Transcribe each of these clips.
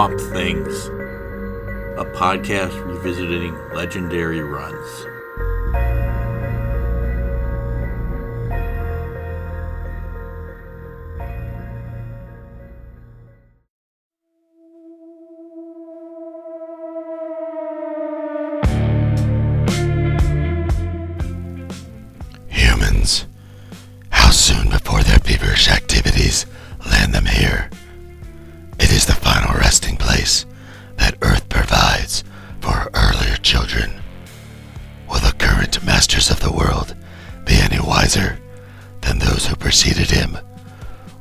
Swamp Things, a podcast revisiting legendary runs. Humans, how soon before their feverish activities land them here? It is the final resting place that Earth provides for her earlier children. Will the current masters of the world be any wiser than those who preceded him?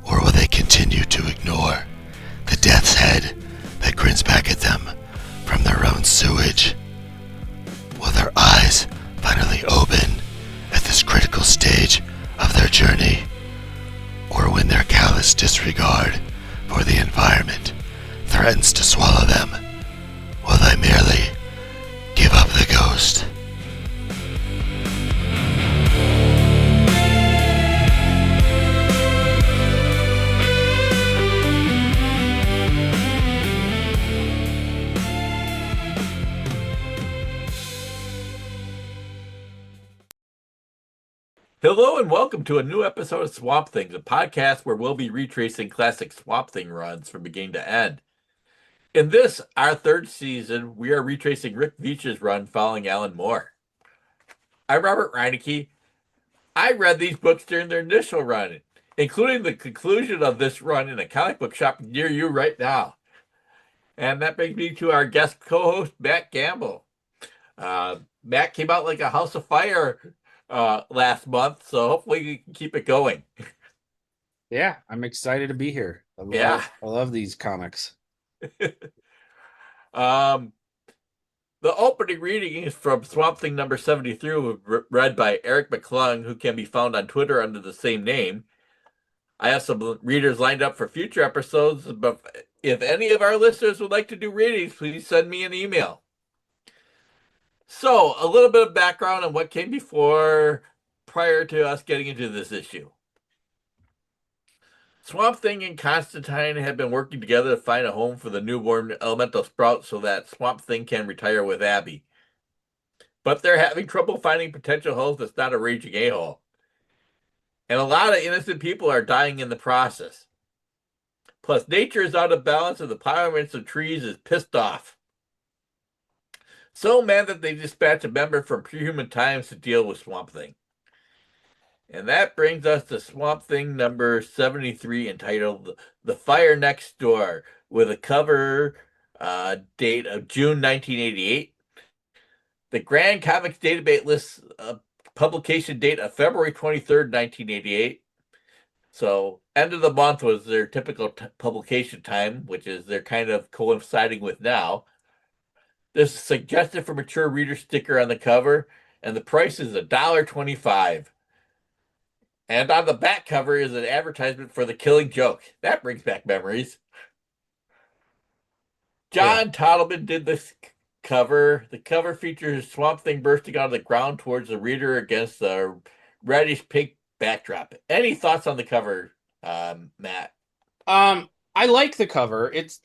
Or will they continue to ignore the death's head that grins back at them from their own sewage? Will their eyes finally open at this critical stage of their journey? Or when their callous disregard for the environment threatens to swallow them, will they merely give up the ghost? Hello and welcome to a new episode of Swamp Things, a podcast where we'll be retracing classic Swamp Thing runs from beginning to end. In this, our third season, we are retracing Rick Veitch's run following Alan Moore. I'm Robert Reineke. I read these books during their initial run, including the conclusion of this run in a comic book shop near you right now. And that brings me to our guest co-host, Matt Gamble. Matt came out like a house of fire last month, so hopefully we can keep it going. Yeah, I'm excited to be here. I love these comics. The opening reading is from Swamp Thing number 73, read by Eric McClung, who can be found on Twitter under the same name. I have some readers lined up for future episodes, but if any of our listeners would like to do readings, please send me an email. So, a little bit of background on what came before, prior to us getting into this issue. Swamp Thing and Constantine have been working together to find a home for the newborn elemental sprout so that Swamp Thing can retire with Abby. But they're having trouble finding potential host that's not a raging a-hole. And a lot of innocent people are dying in the process. Plus, nature is out of balance and the parliaments of trees is pissed off. So mad that they dispatch a member from Prehuman Times to deal with Swamp Thing. And that brings us to Swamp Thing number 73, entitled The Fire Next Door, with a cover date of June 1988. The Grand Comics Database lists a publication date of February 23rd, 1988. So, end of the month was their typical publication time, which is they're kind of coinciding with now. There's a suggested for mature reader sticker on the cover, and the price is $1.25. And on the back cover is an advertisement for The Killing Joke. That brings back memories. John Toddleman did this cover. The cover features Swamp Thing bursting out of the ground towards the reader against the reddish pink backdrop. Any thoughts on the cover, Matt? I like the cover. It's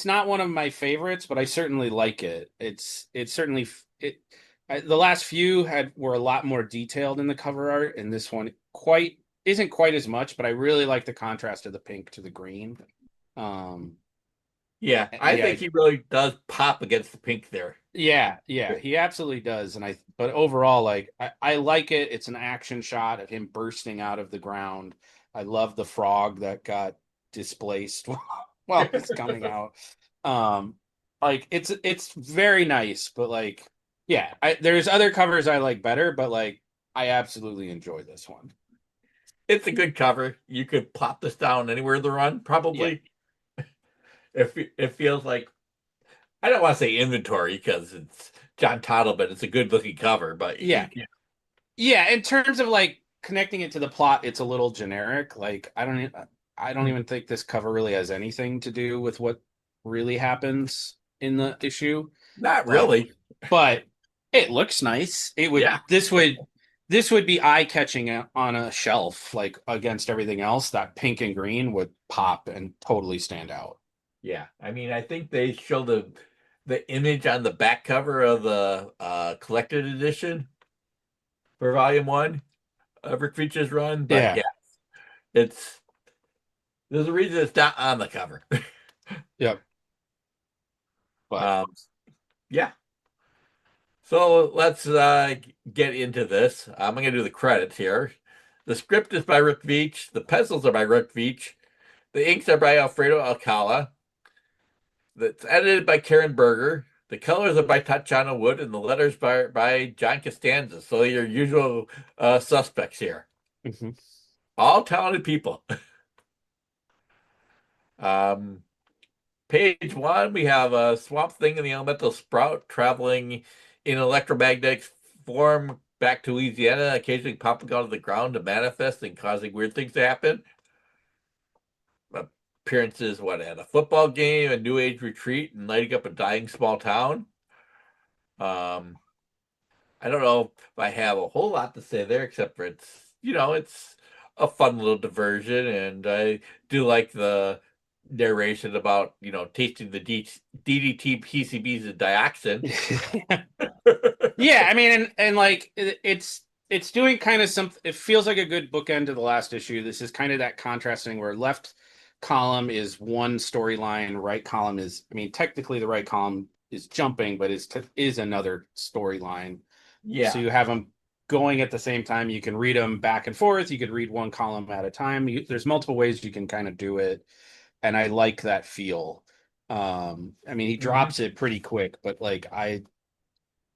not one of my favorites, but I certainly like it. The last few were a lot more detailed in the cover art, and this one isn't quite as much, but I really like the contrast of the pink to the green. I think he really does pop against the pink there. Yeah, he absolutely does. But overall, I like it. It's an action shot of him bursting out of the ground. I love the frog that got displaced while it's coming out. It's very nice, but there's other covers I like better, but I absolutely enjoy this one. It's a good cover. You could plop this down anywhere in the run, probably. Yeah. It feels like, I don't want to say inventory because it's John Toddle, but it's a good looking cover. But yeah. In terms of connecting it to the plot, it's a little generic. I don't even think this cover really has anything to do with what really happens in the issue. Not really. But it looks nice. This would be eye-catching on a shelf, against everything else. That pink and green would pop and totally stand out. Yeah, I mean, I think they show the image on the back cover of the collected edition for Volume One of Rick Veitch's run, but Yeah. yeah, it's there's a reason it's not on the cover. Yep. But um, yeah, so let's get into this. I'm gonna do the credits here. The script is by Rick Veitch. The pencils are by Rick Veitch. The inks are by Alfredo Alcala. That's edited by Karen Berger. The colors are by Tatiana Wood, and the letters by John Costanza. So your usual suspects here. mhm. All talented people. Um, Page one, we have a Swamp Thing and the Elemental Sprout traveling in electromagnetic form back to Louisiana, occasionally popping out of the ground to manifest and causing weird things to happen. Appearances, what, at a football game, a New Age retreat, and lighting up a dying small town. Um, I don't know if I have a whole lot to say there, except for it's a fun little diversion, and I do like the narration about, tasting the DDT PCBs and dioxin. Yeah, I mean, and like it's doing kind of something. It feels like a good bookend to the last issue. This is kind of that contrasting where left column is one storyline, right column is, I mean, technically the right column is jumping, but is another storyline. So Yeah, you have them going at the same time. You can read them back and forth. You could read one column at a time. There's multiple ways you can kind of do it, and I like that feel. I mean, he hmm, drops it pretty quick, but like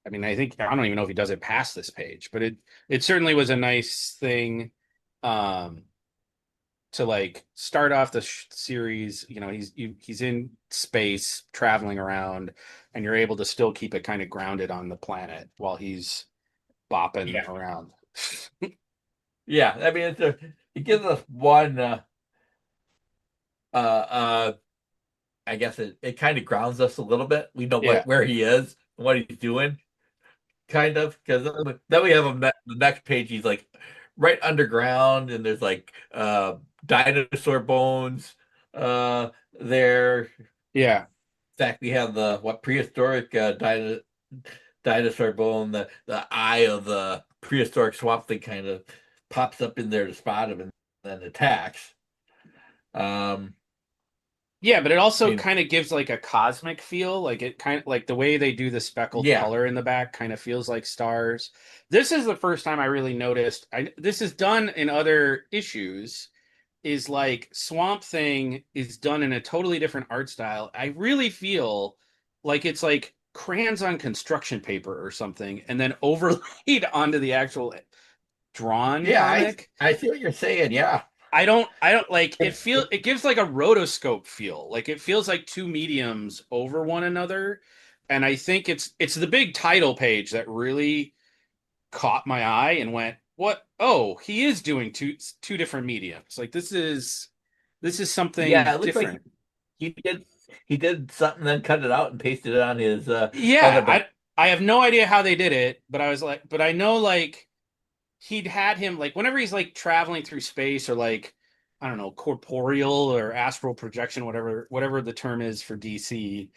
I mean, I think I don't even know if he does it past this page, but it certainly was a nice thing um to like start off the series. He's in space traveling around, and you're able to still keep it kind of grounded on the planet while he's bopping yeah, around. yeah. I mean, it gives us one. Uh, uh, I guess it kind of grounds us a little bit. We know Yeah, where he is and what he's doing, kind of, because then we have him the next page. He's like right underground, and there's like dinosaur bones there. In yeah, fact, we have the what prehistoric dinosaur bone. The eye of the prehistoric swamp thing kind of pops up in there to spot him and then attacks. Um, yeah, but it I also mean, kind of gives like a cosmic feel. Like it kind of like the way they do the speckled yeah, color in the back kind of feels like stars. This is the first time I really noticed. This is done in other issues. Is like Swamp Thing is done in a totally different art style. I really feel like it's like crayons on construction paper or something, and then overlaid onto the actual drawn yeah. I comic. I see what you're saying. Yeah, I don't like it gives like a rotoscope feel. Like it feels like two mediums over one another. And I think it's the big title page that really caught my eye and went, "What? Oh, he is doing two different mediums. Like this is yeah. something It looks like different." he did something, then cut it out and pasted it on his other Yeah, back. I have no idea how they did it, but I was like, but I know like he'd had him like whenever he's like traveling through space or like I don't know, corporeal or astral projection, whatever the term is for DC.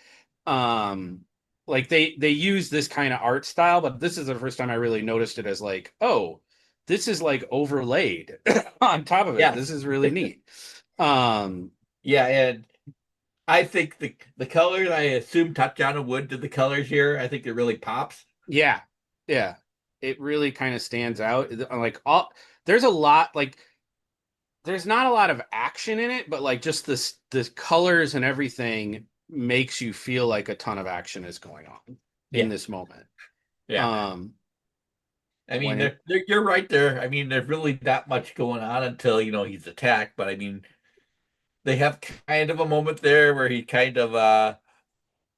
Um, like they use this kind of art style, but this is the first time I really noticed it as like, oh, this is like overlaid on top of it. Yeah, This is really neat. Um, yeah, and I think the colors. I assume Tatiana Wood did the colors here. I think it really pops. yeah, yeah, it really kind of stands out. Like all there's a lot like there's not a lot of action in it, but like just the colors and everything makes you feel like a ton of action is going on in Yeah, this moment. yeah. Um, I mean, when it, you're right there. I mean, there's really not much going on until he's attacked. But I mean, they have kind of a moment there where he kind of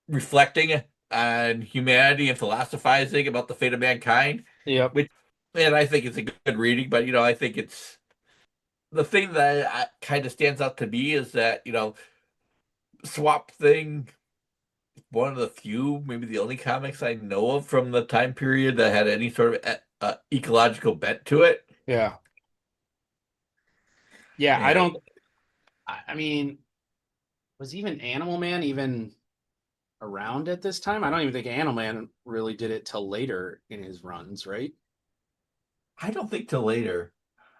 reflecting on humanity and philosophizing about the fate of mankind, yep, which, and I think it's a good reading. But I think it's the thing that kind of stands out to me is that Swamp Thing, one of the few, maybe the only comics I know of from the time period that had any sort of ecological bent to it. yeah, yeah. I And don't. I mean, was even Animal Man even around at this time? I don't even think Animal Man really did it till later in his runs, right? I don't think till later.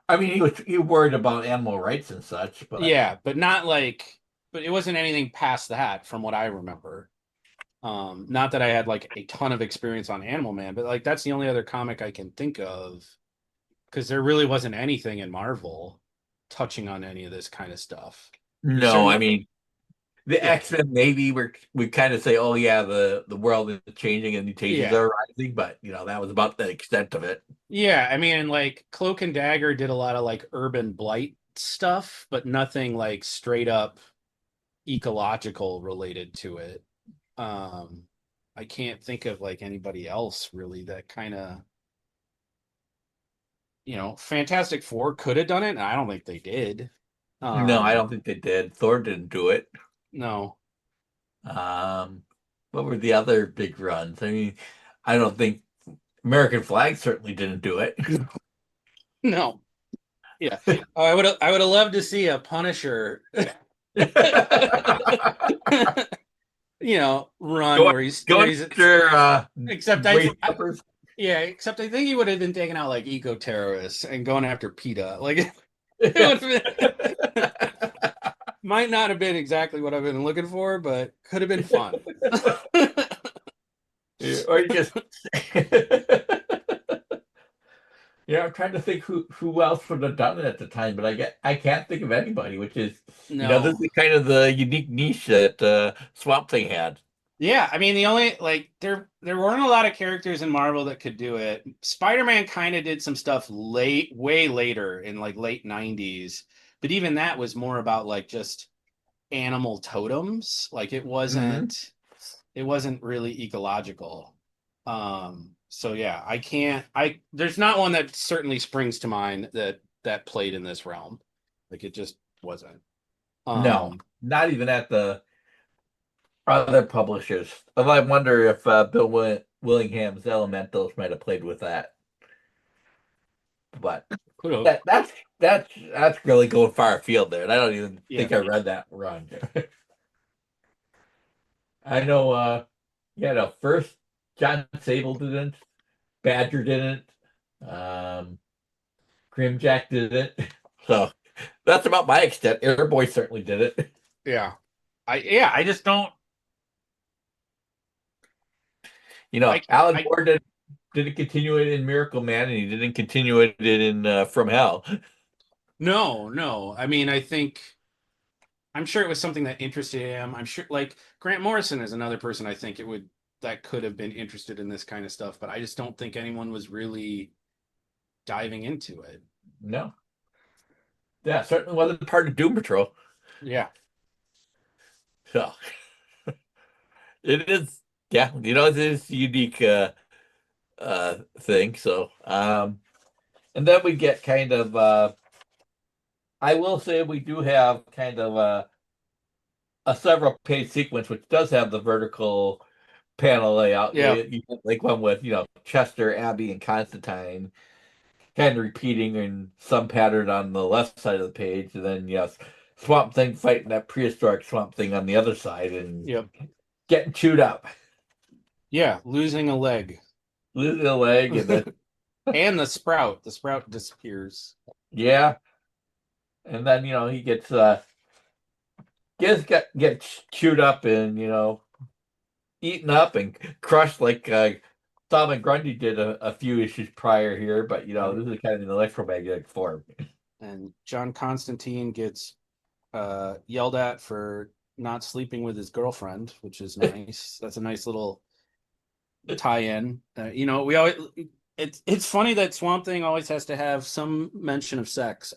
I mean, he worried about animal rights and such, but Yeah, but not like, but it wasn't anything past that from what I remember. Not that I had like a ton of experience on Animal Man, but like that's the only other comic I can think of because there really wasn't anything in Marvel touching on any of this kind of stuff. You no, I certainly, mean the yeah, X-Men maybe we kind of say, oh yeah, the world is changing and mutations yeah, are rising, but that was about the extent of it. yeah. I mean, like Cloak and Dagger did a lot of like urban blight stuff, but nothing like straight up ecological related to it. Um, I can't think of like anybody else really that kind of, Fantastic Four could have done it, and I don't think they did. No, I Um, don't think they did. Thor didn't do it. no, Um, what were the other big runs? I mean, I don't think American Flag certainly didn't do it. no, yeah. I would have loved to see a Punisher, run Going, where going he's after except race peppers. yeah, except I think he would have been taking out like eco terrorists and going after PETA. Like it would have been, might not have been exactly what I've been looking for, but could have been fun. Or you just I'm trying to think who else would have done it at the time, but I can't think of anybody, which is this No. is kind of the unique niche that Swamp Thing had. Yeah, I mean the only like there weren't a lot of characters in Marvel that could do it. Spider-Man kind of did some stuff way later in like late 90s, but even that was more about like just animal totems. Like Hmm. it wasn't really ecological. So yeah, I there's not one that certainly springs to mind that played in this realm. Like it just wasn't. No, Um not even at the other publishers. Although I wonder if Willingham's Elementals might have played with that. But could have. that's really going far afield there, and I don't even Yeah. think I read that run. I know. No, first John Sable didn't, Badger didn't, um, Grimjack didn't. So that's about my extent. Airboy certainly did it. Yeah. I just don't Alan I Moore didn't continue it in Miracle Man, and he didn't continue it in From Hell. no. I mean, I'm sure it was something that interested him. I'm sure like Grant Morrison is another person I think it would that could have been interested in this kind of stuff, but I just don't think anyone was really diving into it. No, yeah, certainly wasn't part of Doom Patrol. Yeah. So it is, yeah, it is a unique thing. So and then we get kind of I will say we do have kind of a several page sequence which does have the vertical panel layout. Yeah. You get like one with Chester, Abby, and Constantine kind of repeating in some pattern on the left side of the page, and then yes, Swamp Thing fighting that prehistoric Swamp Thing on the other side and Yep. getting chewed up, Yeah, losing a leg. losing a leg, and then And the sprout disappears. yeah, and then he gets chewed up and eaten up and crushed like Solomon Grundy did a few issues prior here, but this is kind of in electromagnetic form. And John Constantine gets yelled at for not sleeping with his girlfriend, which is nice. That's a nice little tie-in. We always it's funny that Swamp Thing always has to have some mention of sex.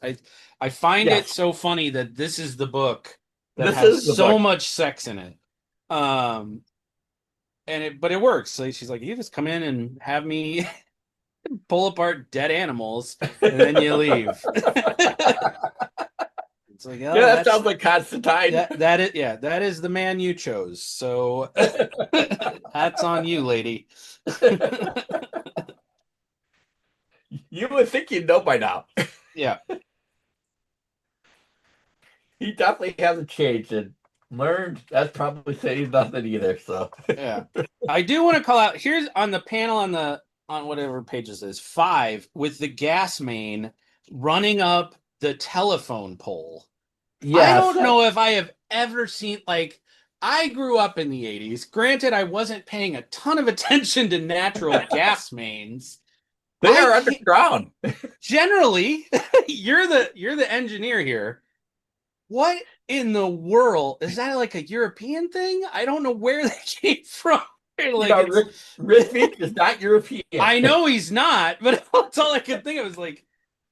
I find it Yes, so funny that this is the book that this has is the so book. much sex in it. But it works. So she's like, you just come in and have me pull apart dead animals, and then you leave. It's like, Yeah, oh, that sounds like Constantine. that is the man you chose. So that's on you, lady. You would think you'd know by now. Yeah. He definitely hasn't changed. And Learned. That's probably saying nothing either. So Yeah. I do want to call out here's on the panel on whatever page this is, 5 with the gas main running up the telephone pole. I yes, don't know if I have ever seen like I grew up in the 80s. Granted, I wasn't paying a ton of attention to natural gas mains. they I are can't underground. generally you're the engineer here. What in the world is that like a European thing? I don't know where they came from. You Like know, it's Rick Veitch is not European. I know he's not, but that's all I could think of is like,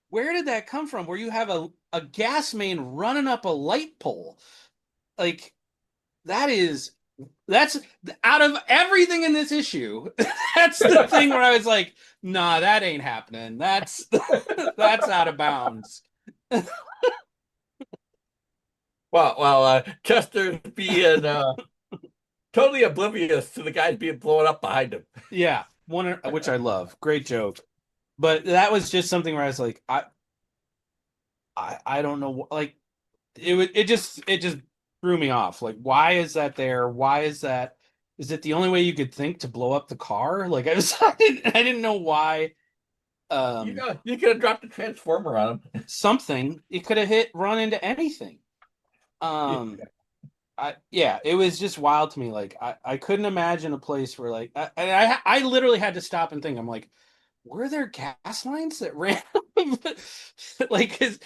where did that come from? Where you have a gas main running up a light pole? Like that's out of everything in this issue. That's the thing where I was like, nah, that ain't happening. That's out of bounds. Well, Chester's being totally oblivious to the guys being blown up behind him. Yeah, one which I love. Great joke. But that was just something where I was like, I don't know, like it just threw me off. Like, why is that there? Why is that? Is it the only way you could think to blow up the car? Like, I didn't know why. You Um, know, you could have dropped a transformer on him. something it could have run into anything. Um, yeah, it was just wild to me. Like, I couldn't imagine a place where like I literally had to stop and think. I'm like, were there gas lines that ran? Like, is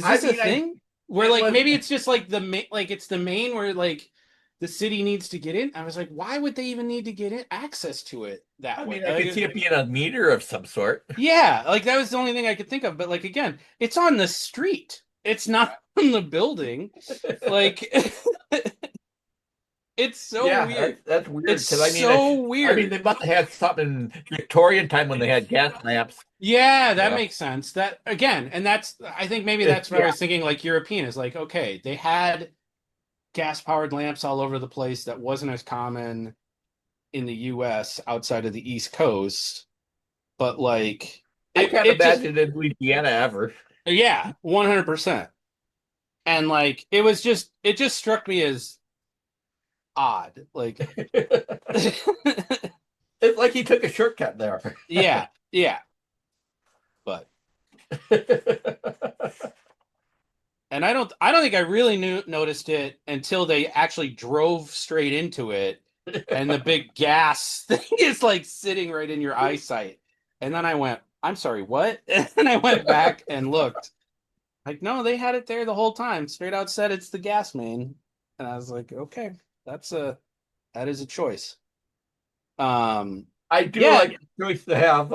I this a mean, thing where it like was. maybe it's just like like it's the main where like the city needs to get in? I was like, why would they even need to get in access to it I that way? mean, I could see it being a meter of some sort. Yeah, like that was the only thing I could think of. But like again, it's on the street. It's not on the building. Like it's so Yeah, weird. that's weird It's because so I mean, weird. they must have had something in Victorian time when they had gas lamps. Yeah, You that know, makes sense. That again, and that's I think maybe that's what I yeah, was thinking. Like European is like, okay, they had gas powered lamps all over the place that wasn't as common in the US outside of the East Coast, but like I it can't it just imagine in Louisiana ever. yeah, 100%. And like it just struck me as odd. Like It's like he took a shortcut there. yeah, yeah, but and I don't think I really noticed it until they actually drove straight into it and the big gas thing is like sitting right in your eyesight. And then I went, I'm sorry, what? And I went back and looked. Like, no, they had it there the whole time. Straight out said it's the gas main. And I was like, okay, that is a choice. Um, I do yeah, like the choice to have,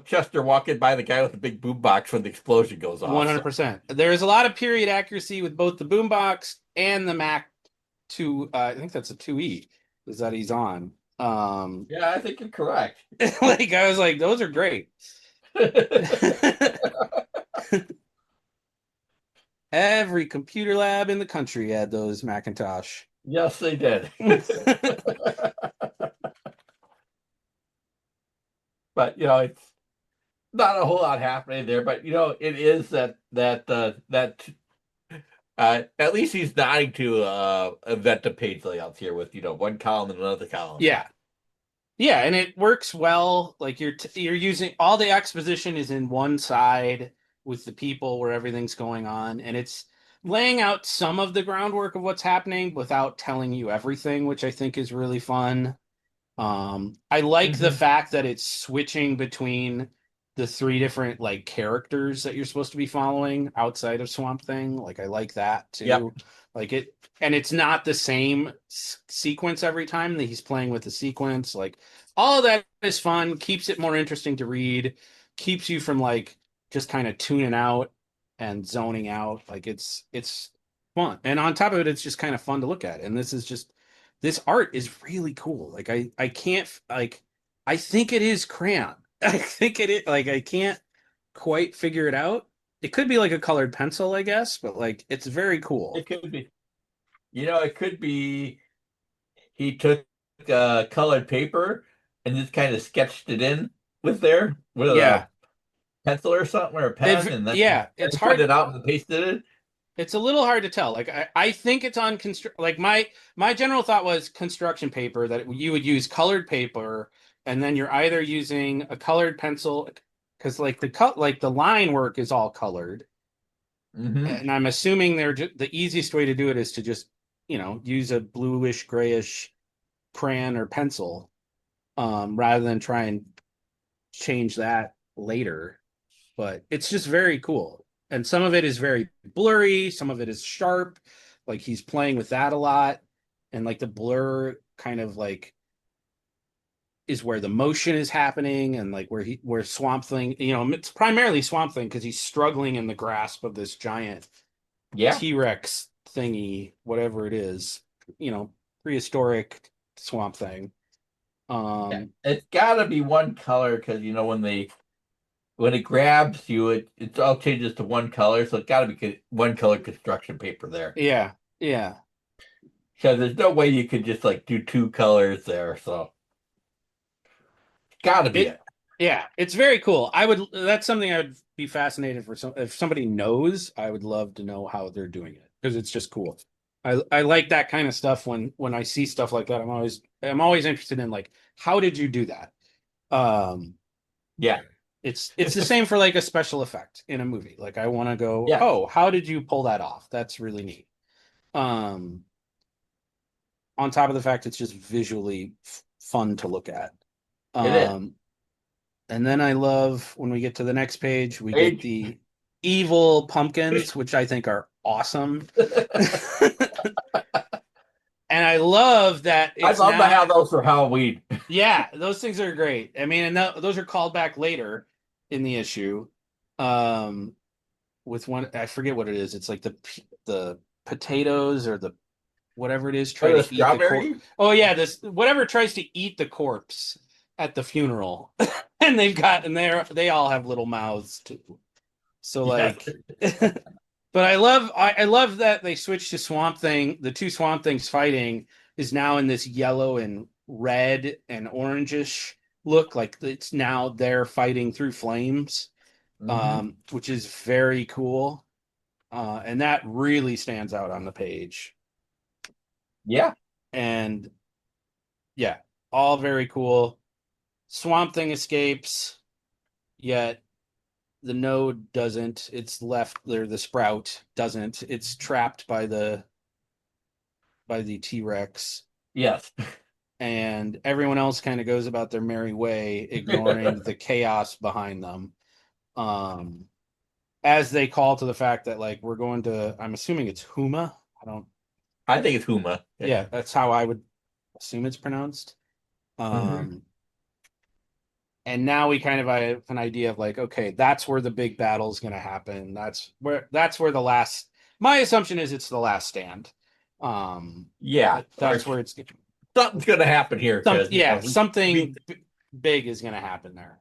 Chester walking by the guy with the big boom box when the explosion goes off. So 100%. There is a lot of period accuracy with both the boombox and the Mac 2. I think that's a 2E is that he's on. yeah, I think you're correct. Like I was like, those are great. Every computer lab in the country had those Macintosh. Yes, they did. But it's not a whole lot happening there. But it is that at least he's nodding to event the page layouts here with one column and another column. Yeah. Yeah, and it works well. Like you're using all the exposition is in one side with the people where everything's going on, and it's laying out some of the groundwork of what's happening without telling you everything, which I think is really fun. I like the Mhm. fact that it's switching between the 3 different like characters that you're supposed to be following outside of Swamp Thing. Like I like that Yep. too. Like it, and it's not the same sequence every time that he's playing with the sequence. Like all of that is fun, keeps it more interesting to read, keeps you from like just kind of tuning out and zoning out. Like it's fun. And on top of it, it's just kind of fun to look at. And this art is really cool. Like I can't like I think it is crayon. I think it is like I can't quite figure it out. It could be like a colored pencil, I guess, but like it's very cool. It could be. It could be he took colored paper and just kind of sketched it in with a Yeah. pencil or something or a pen, and then Yeah, it's put hard. it out and pasted it. It's a little hard to tell. Like I think it's on like my general thought was construction paper that you would use colored paper and then you're either using a colored pencil because like the line work is all colored. Hmm. And I'm assuming the easiest way to do it is to just, use a bluish grayish crayon or pencil rather than try and change that later. But it's just very cool. And some of it is very blurry, some of it is sharp. Like he's playing with that a lot. And like the blur kind of like is where the motion is happening and like where Swamp Thing, it's primarily Swamp Thing because he's struggling in the grasp of this giant Yeah. T-Rex thingy, whatever it is, prehistoric Swamp Thing. Yeah. It's got to be one color because when it grabs you, it all changes to one color, so it's got to be one color construction paper there. Yeah, yeah. Because there's no way you could just like do two colors there, so it's got to be It it. yeah, it's very cool. That's something I would be fascinated for if somebody knows, I would love to know how they're doing it because it's just cool. I like that kind of stuff when I see stuff like that. I'm always interested in like how did you do that? Um Yeah, it's the same for like a special effect in a movie. Like I want to go, yeah, "Oh, how did you pull that off?" That's really neat. Um on top of the fact it's just visually fun to look at. it is. Um And then I love when we get to the next page, we get Age. the evil pumpkins, which I think are awesome. And I love that I it's love to now, have those for Halloween. yeah, those things are great. I mean, and those are called back later in the issue. Um, with one, I forget what it is. It's like the potatoes or the whatever it is Or try the to eat the corpse. strawberries. Oh yeah, this whatever tries to eat the corpse at the funeral, and they all have little mouths too. So Yes. like, but I love that they switched to Swamp Thing. The two Swamp Things fighting is now in this yellow and red and orangish look. Like it's now they're fighting through flames, Hmm. which is very cool. And that really stands out on the page. Yeah. And yeah, all very cool. Swamp Thing escapes, yet the node doesn't. It's left there. The sprout doesn't. It's trapped by the T-Rex, Yes. and everyone else kind of goes about their merry way, ignoring the chaos behind them. Um, as they call to the fact that like we're going to, I'm assuming it's Huma. I don't. I think it's Huma. Yeah, that's how I would assume it's pronounced. Hmm. Um, and now we kind of have an idea of like, okay, that's where the big battle is going to happen. That's where the last. My assumption is it's the last stand. Yeah. Or That's where it's something's gonna happen here because something big is going to happen there.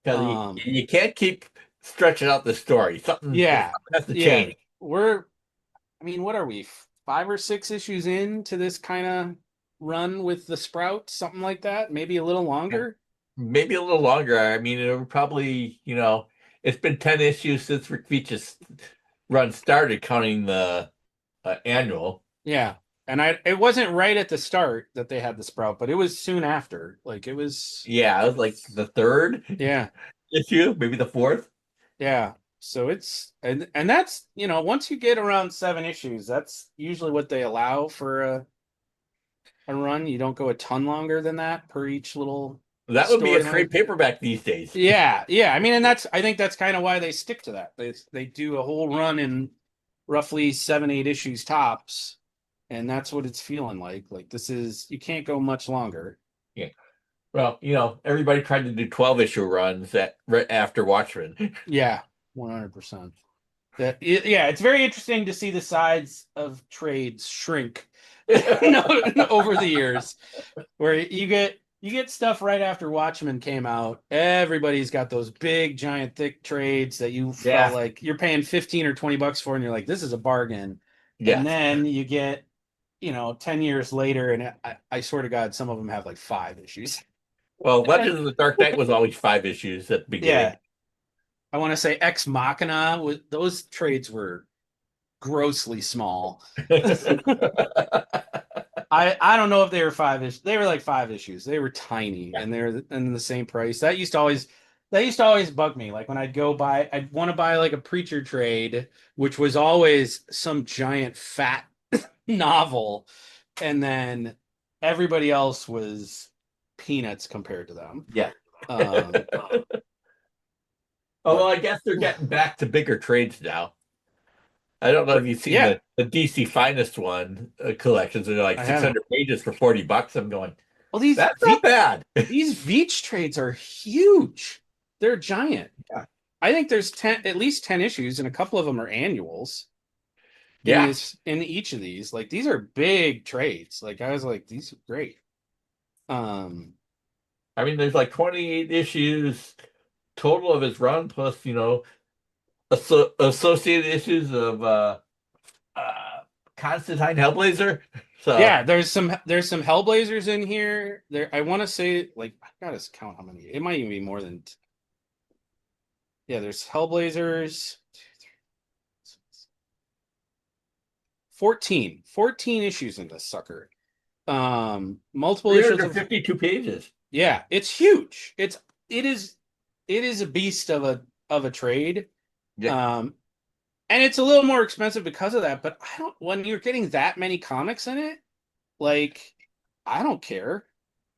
because Um, you can't keep stretching out the story. Something yeah, has to yeah. change. I mean, what are we? 5 or 6 issues into this kind of run with the Sprout, something like that. Maybe a little longer. Maybe a little longer. I mean, it would probably, it's been 10 issues since Rick Veitch's run started, counting the annual. Yeah. And it wasn't right at the start that they had the Sprout, but it was soon after. Like it was Yeah, it was like the third yeah. issue, maybe the fourth. Yeah. So it's and that's, once you get around 7 issues, that's usually what they allow for a run. You don't go a ton longer than that per each little That would be a storyline. trade paperback these days. Yeah, yeah. I mean, and I think that's kind of why they stick to that. They do a whole run in roughly 7, 8 issues tops, and that's what it's feeling like. Like you can't go much longer. Yeah. Well, everybody tried to do 12-issue runs right after Watchmen. Yeah, 100%. Yeah, it's very interesting to see the size of trades shrink over the years, where you get stuff right after Watchmen came out. Everybody's got those big, giant, thick trades that you felt Yeah. like you're paying 15 or 20 bucks for, and you're like, this is a bargain. And Yes. then you get, 10 years later, and I swear to God, some of them have like 5 issues. Well, Legends of the Dark Knight was always 5 issues at the beginning. Yeah. I want to say Ex Machina, those trades were grossly small. I don't know if they were 5 issues. They were like 5 issues. They were tiny, Yeah. and they're in the same price. That used to always bug me. Like when I'd want to buy like a Preacher trade, which was always some giant fat novel, and then everybody else was peanuts compared to them. Yeah. Um, Although I guess they're getting back to bigger trades now. I don't know if you've seen yeah, the DC Finest one collections. They're like I haven't. 600 pages for $40. I'm going, Well, these that's not bad. these Veitch trades are huge. They're giant. Yeah. I think there's at least 10 issues, and a couple of them are annuals Yeah. in each of these. Like these are big trades. Like I was like, these are great. I mean, there's like 28 issues total of his run, plus, associated issues of Constantine Hellblazer. So Yeah, there's some Hellblazers in here. There, I want to say like I gotta count how many. It might even be more than. Yeah, there's Hellblazers. 14 issues in this sucker. Multiple issues of 352 pages. yeah, it's huge. It is a beast of a trade. Yeah. And it's a little more expensive because of that, but when you're getting that many comics in it, like I don't care.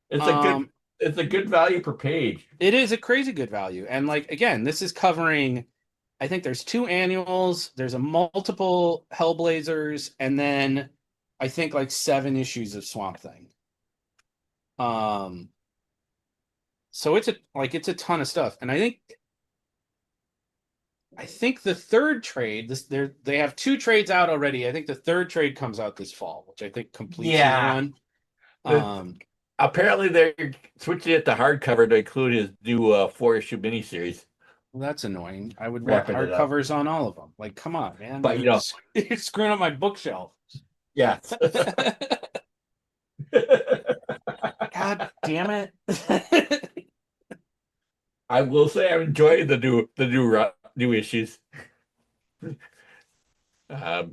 It's a good value per page. It is a crazy good value. And like again, this is covering I think there's 2 annuals, there's a multiple Hellblazers, and then I think like 7 issues of Swamp Thing. So it's a ton of stuff. And I think the third trade, they have 2 trades out already. I think the third trade comes out this fall, which I think completes the run. Apparently they're switching it to hardcover to include his new 4-issue miniseries. Well, that's annoying. I would want Wrapping it up. hardcovers on all of them. Like, come on, man. But you're screwing up my bookshelf. Yeah. God damn it. I will say I'm enjoying the new issues. Yeah,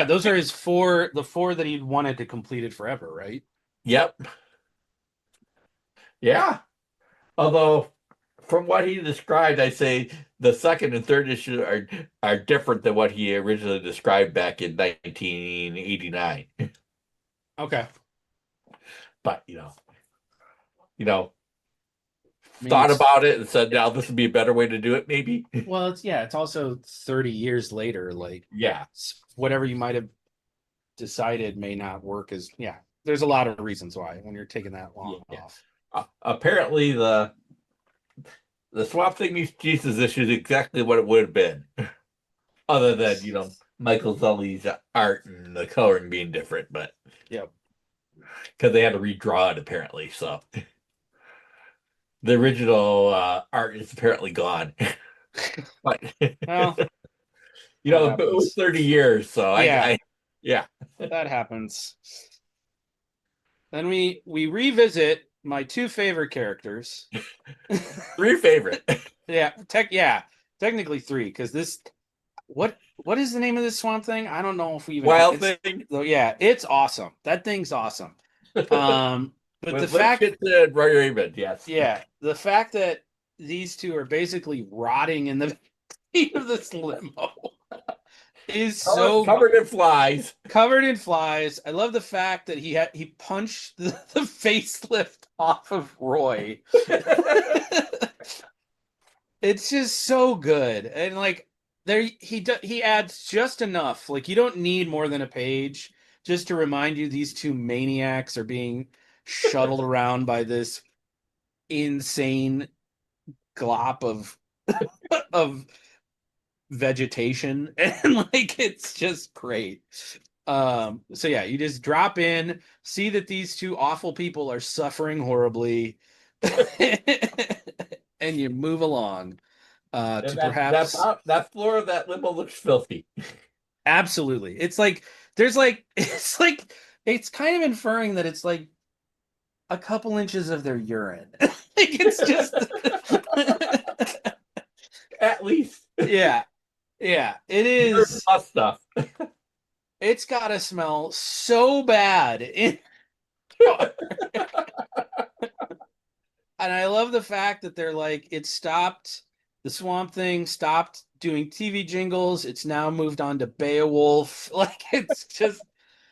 those are the 4 that he wanted to complete it forever, right? Yep. Yeah. Although, from what he described, I say the second and third issue are different than what he originally described back in 1989. Okay. But thought about it and said, now this would be a better way to do it, maybe. Well, it's also 30 years later. Like, Yeah. Whatever you might have decided may not work there's a lot of reasons why when you're taking that long off. Apparently the Swamp Thing meets Jesus issue is exactly what it would have been. Other than, Michael Zully's art and the coloring being different, but Yep. Because they had to redraw it apparently, so the original art is apparently gone. But Well, it was 30 years, so yeah. Yeah. That happens. Then we revisit my 2 favorite characters. 3 favorite. Yeah, technically 3, because this what is the name of this Swamp Thing? I don't know if we even Wild Thing. So yeah, it's awesome. That thing's awesome. But the fact that Raymond, yes. Yeah, the fact that these 2 are basically rotting in the back of this limo is so covered in flies. Covered in flies. I love the fact that he punched the facelift off of Roy. It's just so good, and like he adds just enough. Like you don't need more than a page just to remind you these 2 maniacs are being shuttled around by this insane glop of vegetation, and like it's just great. So yeah, you just drop in, see that these 2 awful people are suffering horribly, and you move along to perhaps that floor of that limo looks filthy. Absolutely. It's like it's kind of inferring that it's like a couple inches of their urine. Like it's just at least. Yeah. It Your is. stuff. It's got to smell so bad. And I love the fact that they're like, it stopped, the Swamp Thing stopped doing TV jingles. It's now moved on to Beowulf. Like, it's just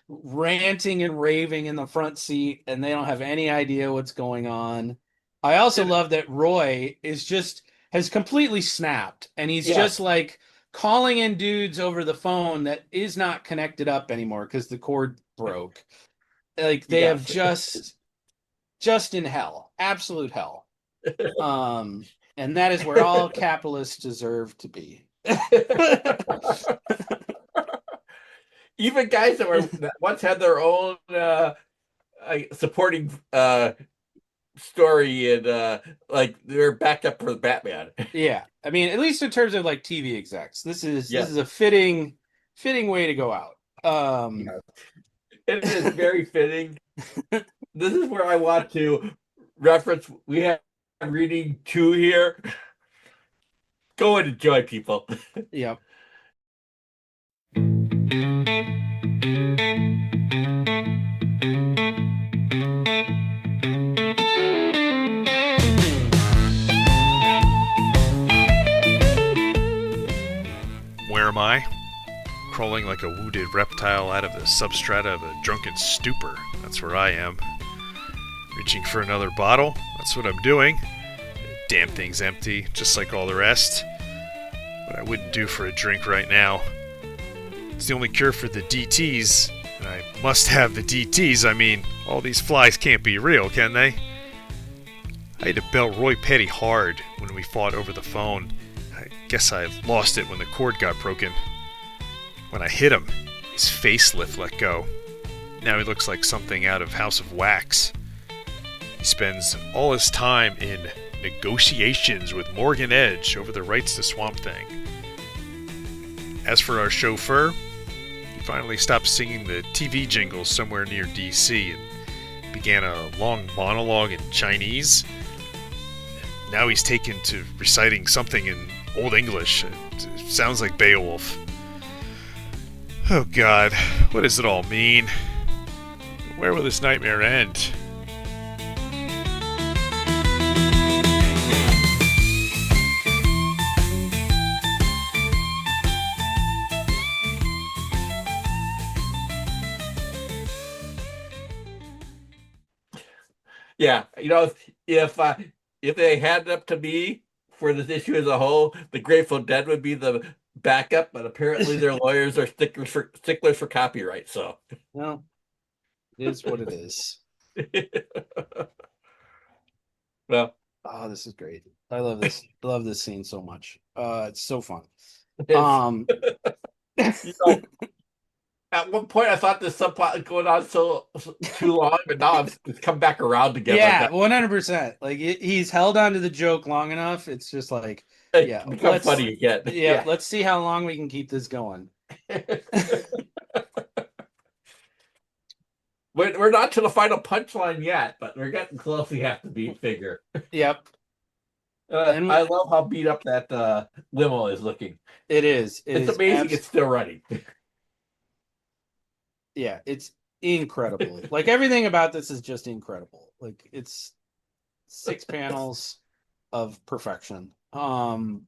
ranting and raving in the front seat, and they don't have any idea what's going on. I also love that Roy has completely snapped, and he's just Yes. like calling in dudes over the phone that is not connected up anymore because the cord broke. Like, they have Yes. just in hell, absolute hell. And that is where all capitalists deserve to be. Even guys that once had their own supporting story and like they're backed up for the Batman. Yeah, I mean, at least in terms of like TV execs, this Yes. is a fitting way to go out. Yes. It is very fitting. This is where I want to reference. We have reading 2 here. Go and enjoy, people. Yep. Where am I? Crawling like a wounded reptile out of the substrata of a drunken stupor. That's where I am. Reaching for another bottle. That's what I'm doing. Damn thing's empty, just like all the rest. But I wouldn't do for a drink right now. It's the only cure for the DTs, and I must have the DTs. I mean, all these flies can't be real, can they? I had to belt Roy Petty hard when we fought over the phone. I guess I lost it when the cord got broken. When I hit him, his facelift let go. Now he looks like something out of House of Wax. He spends all his time in negotiations with Morgan Edge over the rights to Swamp Thing. As for our chauffeur, he finally stopped singing the TV jingles somewhere near DC and began a long monologue in Chinese. Now he's taken to reciting something in Old English. It sounds like Beowulf. Oh God, what does it all mean? Where will this nightmare end? Yeah, if they had it up to me for this issue as a whole, the Grateful Dead would be the backup, but apparently their lawyers are sticklers for copyright. So, Well, it is what it is. well, Oh, this is great. I love this. I love this scene so much. It's so fun. you know, at one point I thought this subplot was going on so too long, but now it's come back around together. Yeah, 100%. Like he's held on to the joke long enough. It's just like, yeah, become funny again. Yeah, let's see how long we can keep this going. We're not to the final punchline yet, but we're getting close. We have to beat figure. Yep. I love how beat up that limo is looking. It is. It's amazing it's still running. Yeah, it's incredible. Like everything about this is just incredible. Like it's 6 panels of perfection. And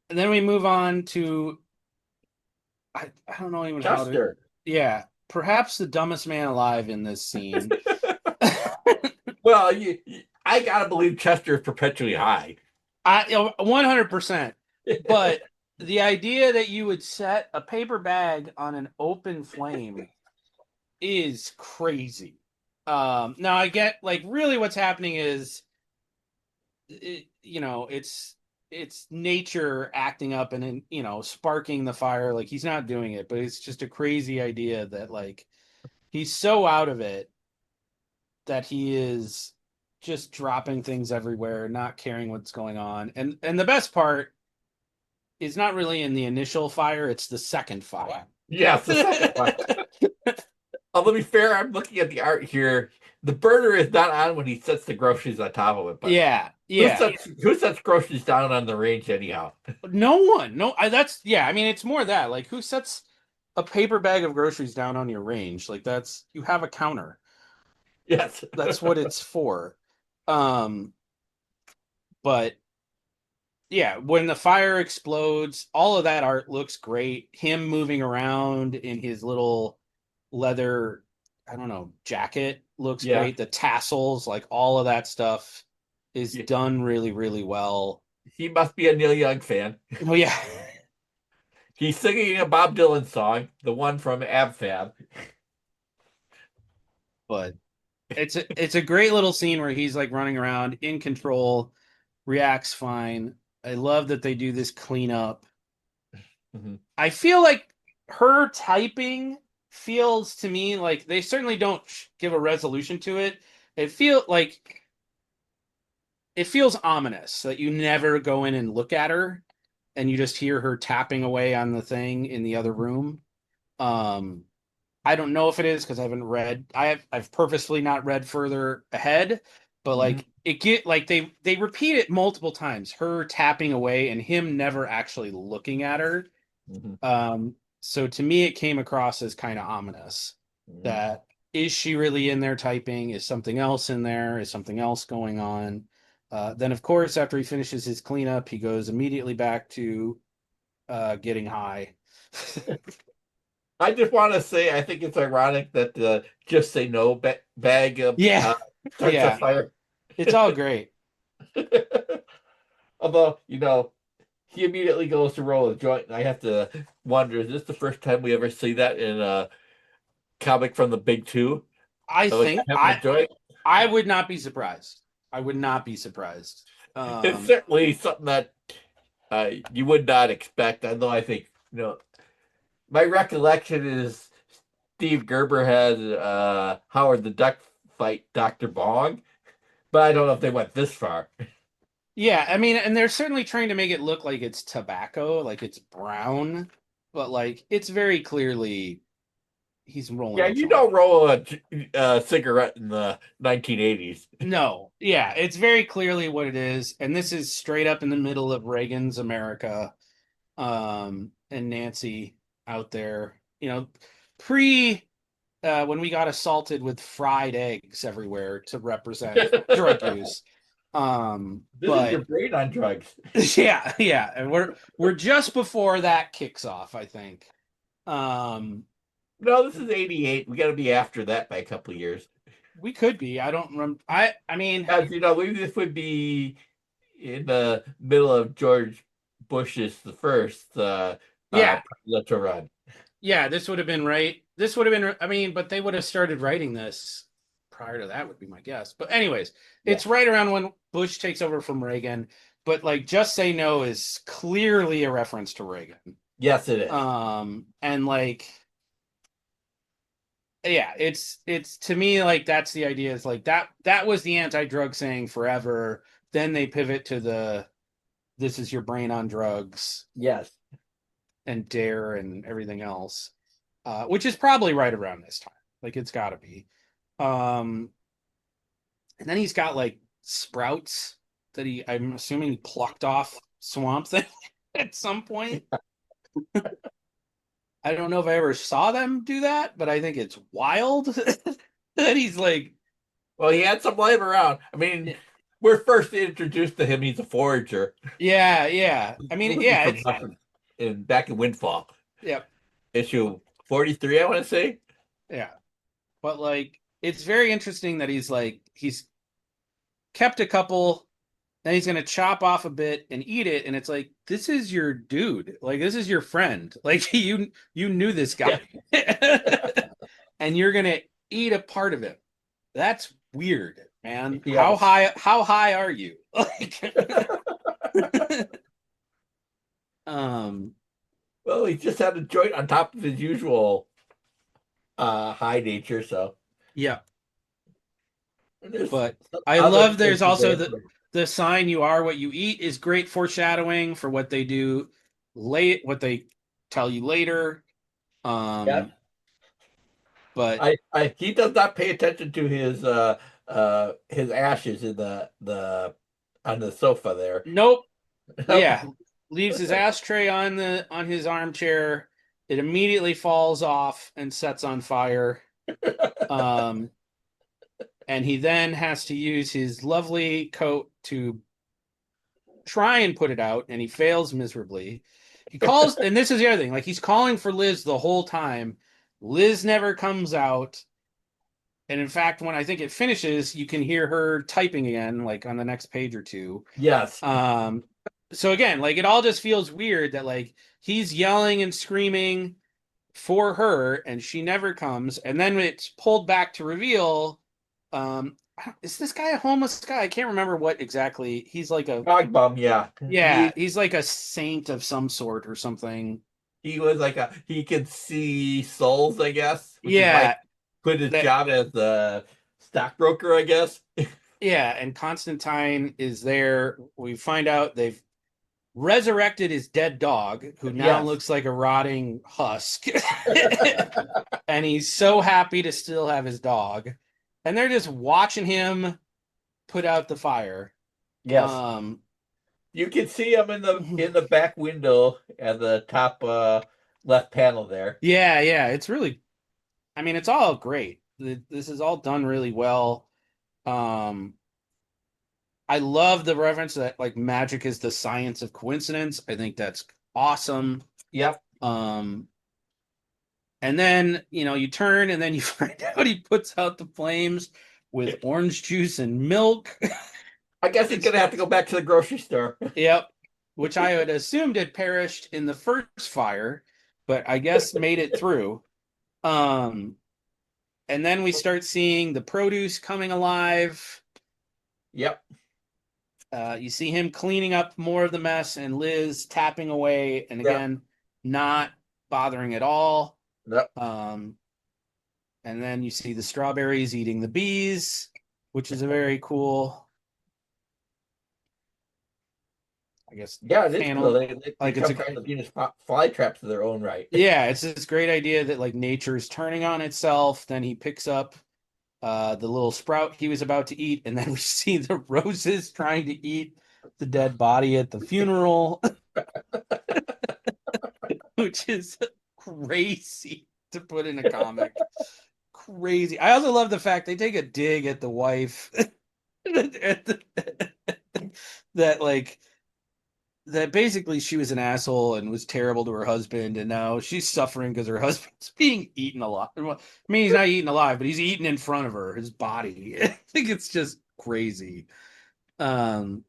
then we move on to I don't know even Chester. how to. Yeah, perhaps the dumbest man alive in this scene. Well, I gotta believe Chester is perpetually high. 100%. But the idea that you would set a paper bag on an open flame is crazy. Now I get like really what's happening is, it's nature acting up and sparking the fire. Like he's not doing it, but it's just a crazy idea that like he's so out of it that he is just dropping things everywhere, not caring what's going on. And the best part is not really in the initial fire, it's the second fire. Yes, the second fire. Although to be fair, I'm looking at the art here. The burner is not on when he sets the groceries on top of it, but Yeah, yeah. who sets groceries down on the range anyhow? No one. No, that's yeah. I mean, it's more that like who sets a paper bag of groceries down on your range? Like that's you have a counter. Yes. That's what it's for. Um, but yeah, when the fire explodes, all of that art looks great. Him moving around in his little leather, I don't know, jacket looks Yeah. great. The tassels, like all of that stuff is Yeah. done really, really well. He must be a Neil Young fan. Oh yeah. He's singing a Bob Dylan song, the one from Ab Fab. But it's a great little scene where he's like running around in control, reacts fine. I love that they do this cleanup. Mhm. I feel like her typing feels to me like they certainly don't give a resolution to it. It feels ominous that you never go in and look at her and you just hear her tapping away on the thing in the other room. Um, I don't know if it is because I haven't read. I've purposefully not read further ahead, but Mhm. like it get like they repeat it multiple times. Her tapping away and him never actually looking at her. Mhm. So to me, it came across as kind of ominous. Mhm. That is she really in there typing? Is something else in there? Is something else going on? Then, of course, after he finishes his cleanup, he goes immediately back to getting high. I just want to say, I think it's ironic that the Just Say No bag Yeah, starts a yeah, fire. it's all great. Although, he immediately goes to roll a joint, and I have to wonder, is this the first time we ever see that in a comic from the Big Two? I Of a guy think having a joint? I would not be surprised. I would not be surprised. It's certainly something that you would not expect. Although I think, my recollection is Steve Gerber had Howard the Duck fight Dr. Bong, but I don't know if they went this far. Yeah, I mean, and they're certainly trying to make it look like it's tobacco, like it's brown, but like it's very clearly he's rolling Yeah, a you joint. don't roll a cigarette in the 1980s. No, yeah, it's very clearly what it is, and this is straight up in the middle of Reagan's America, and Nancy out there, pre when we got assaulted with fried eggs everywhere to represent drug use. This is your But brain on drugs. yeah, yeah, and we're just before that kicks off, I think. Um, No, this is 88. We got to be after that by a couple of years. we could be. I don't remember. I mean, As you know, this would be in the middle of George Bush's the first yeah, presidential run. yeah. This would have been right. This would have been. I mean, but they would have started writing this prior to that, would be my guess. But anyways, Yeah. it's right around when Bush takes over from Reagan. But like, just say no is clearly a reference to Reagan. Yes, it is. And like yeah, it's to me like that's the idea is like that was the anti-drug saying forever. Then they pivot to the this is your brain on drugs Yes. and dare and everything else. Which is probably right around this time. Like it's gotta be. Um and then he's got like sprouts that I'm assuming he plucked off Swamp Thing at some point. I don't know if I ever saw them do that, but I think it's wild that he's like, Well, he had some life around. I mean, we're first introduced to him. He's a forager. yeah, yeah. I mean, yeah, From it's back in Windfall, yeah, issue 43, I want to say. yeah. But like, it's very interesting that he's kept a couple, then he's gonna chop off a bit and eat it, and it's like this is your dude, like this is your friend, like you knew this guy, and you're gonna eat a part of him. That's weird, man. Yes. How high are you? Like um Well, he just had a joint on top of his usual high nature, so. yeah. There's But some I other love there's places also there. the sign you are what you eat is great foreshadowing for what they do late what they tell you later. Yeah. But he does not pay attention to his ashes in the on the sofa there. nope. Yeah, leaves his ashtray on his armchair. It immediately falls off and sets on fire. Um, and he then has to use his lovely coat to try and put it out, and he fails miserably. He calls, and this is the other thing, like he's calling for Liz the whole time. Liz never comes out. And in fact, when I think it finishes, you can hear her typing again, like on the next page or two. Yes. So again, like it all just feels weird that like he's yelling and screaming for her and she never comes. And then it's pulled back to reveal, is this guy a homeless guy? I can't remember what exactly. He's like a Dog bum, yeah. he's like a saint of some sort or something. He was like he could see souls, I guess. Which is Yeah. why quit his job as a stockbroker, I guess. Yeah, and Constantine is there. We find out they've resurrected his dead dog, who now looks like a rotting husk. And he's so happy to still have his dog. And they're just watching him put out the fire. Yes. You can see him in the back window at the top left panel there. Yeah, it's really, I mean, it's all great. This is all done really well. I love the reference that like magic is the science of coincidence. I think that's awesome. Yep. And then, you turn and then you find out he puts out the flames with orange juice and milk. I guess he's going to have to go back to the grocery store. Yep. Which I had assumed had perished in the first fire, but I guess made it through. And then we start seeing the produce coming alive. Yep. You see him cleaning up more of the mess and Liz tapping away and again, not bothering at all. Yep. And then you see the strawberries eating the bees, which is a very cool, I guess. Yeah, it is panel. cool. They like it's a Venus flytraps in their own right. Yeah, it's this great idea that like nature is turning on itself. Then he picks up the little sprout he was about to eat, and then we see the roses trying to eat the dead body at the funeral, which is crazy to put in a comic. Crazy. I also love the fact they take a dig at the wife that basically she was an asshole and was terrible to her husband, and now she's suffering because her husband's being eaten alive. I mean, he's not eaten alive, but he's eaten in front of her, his body. I think it's just crazy. And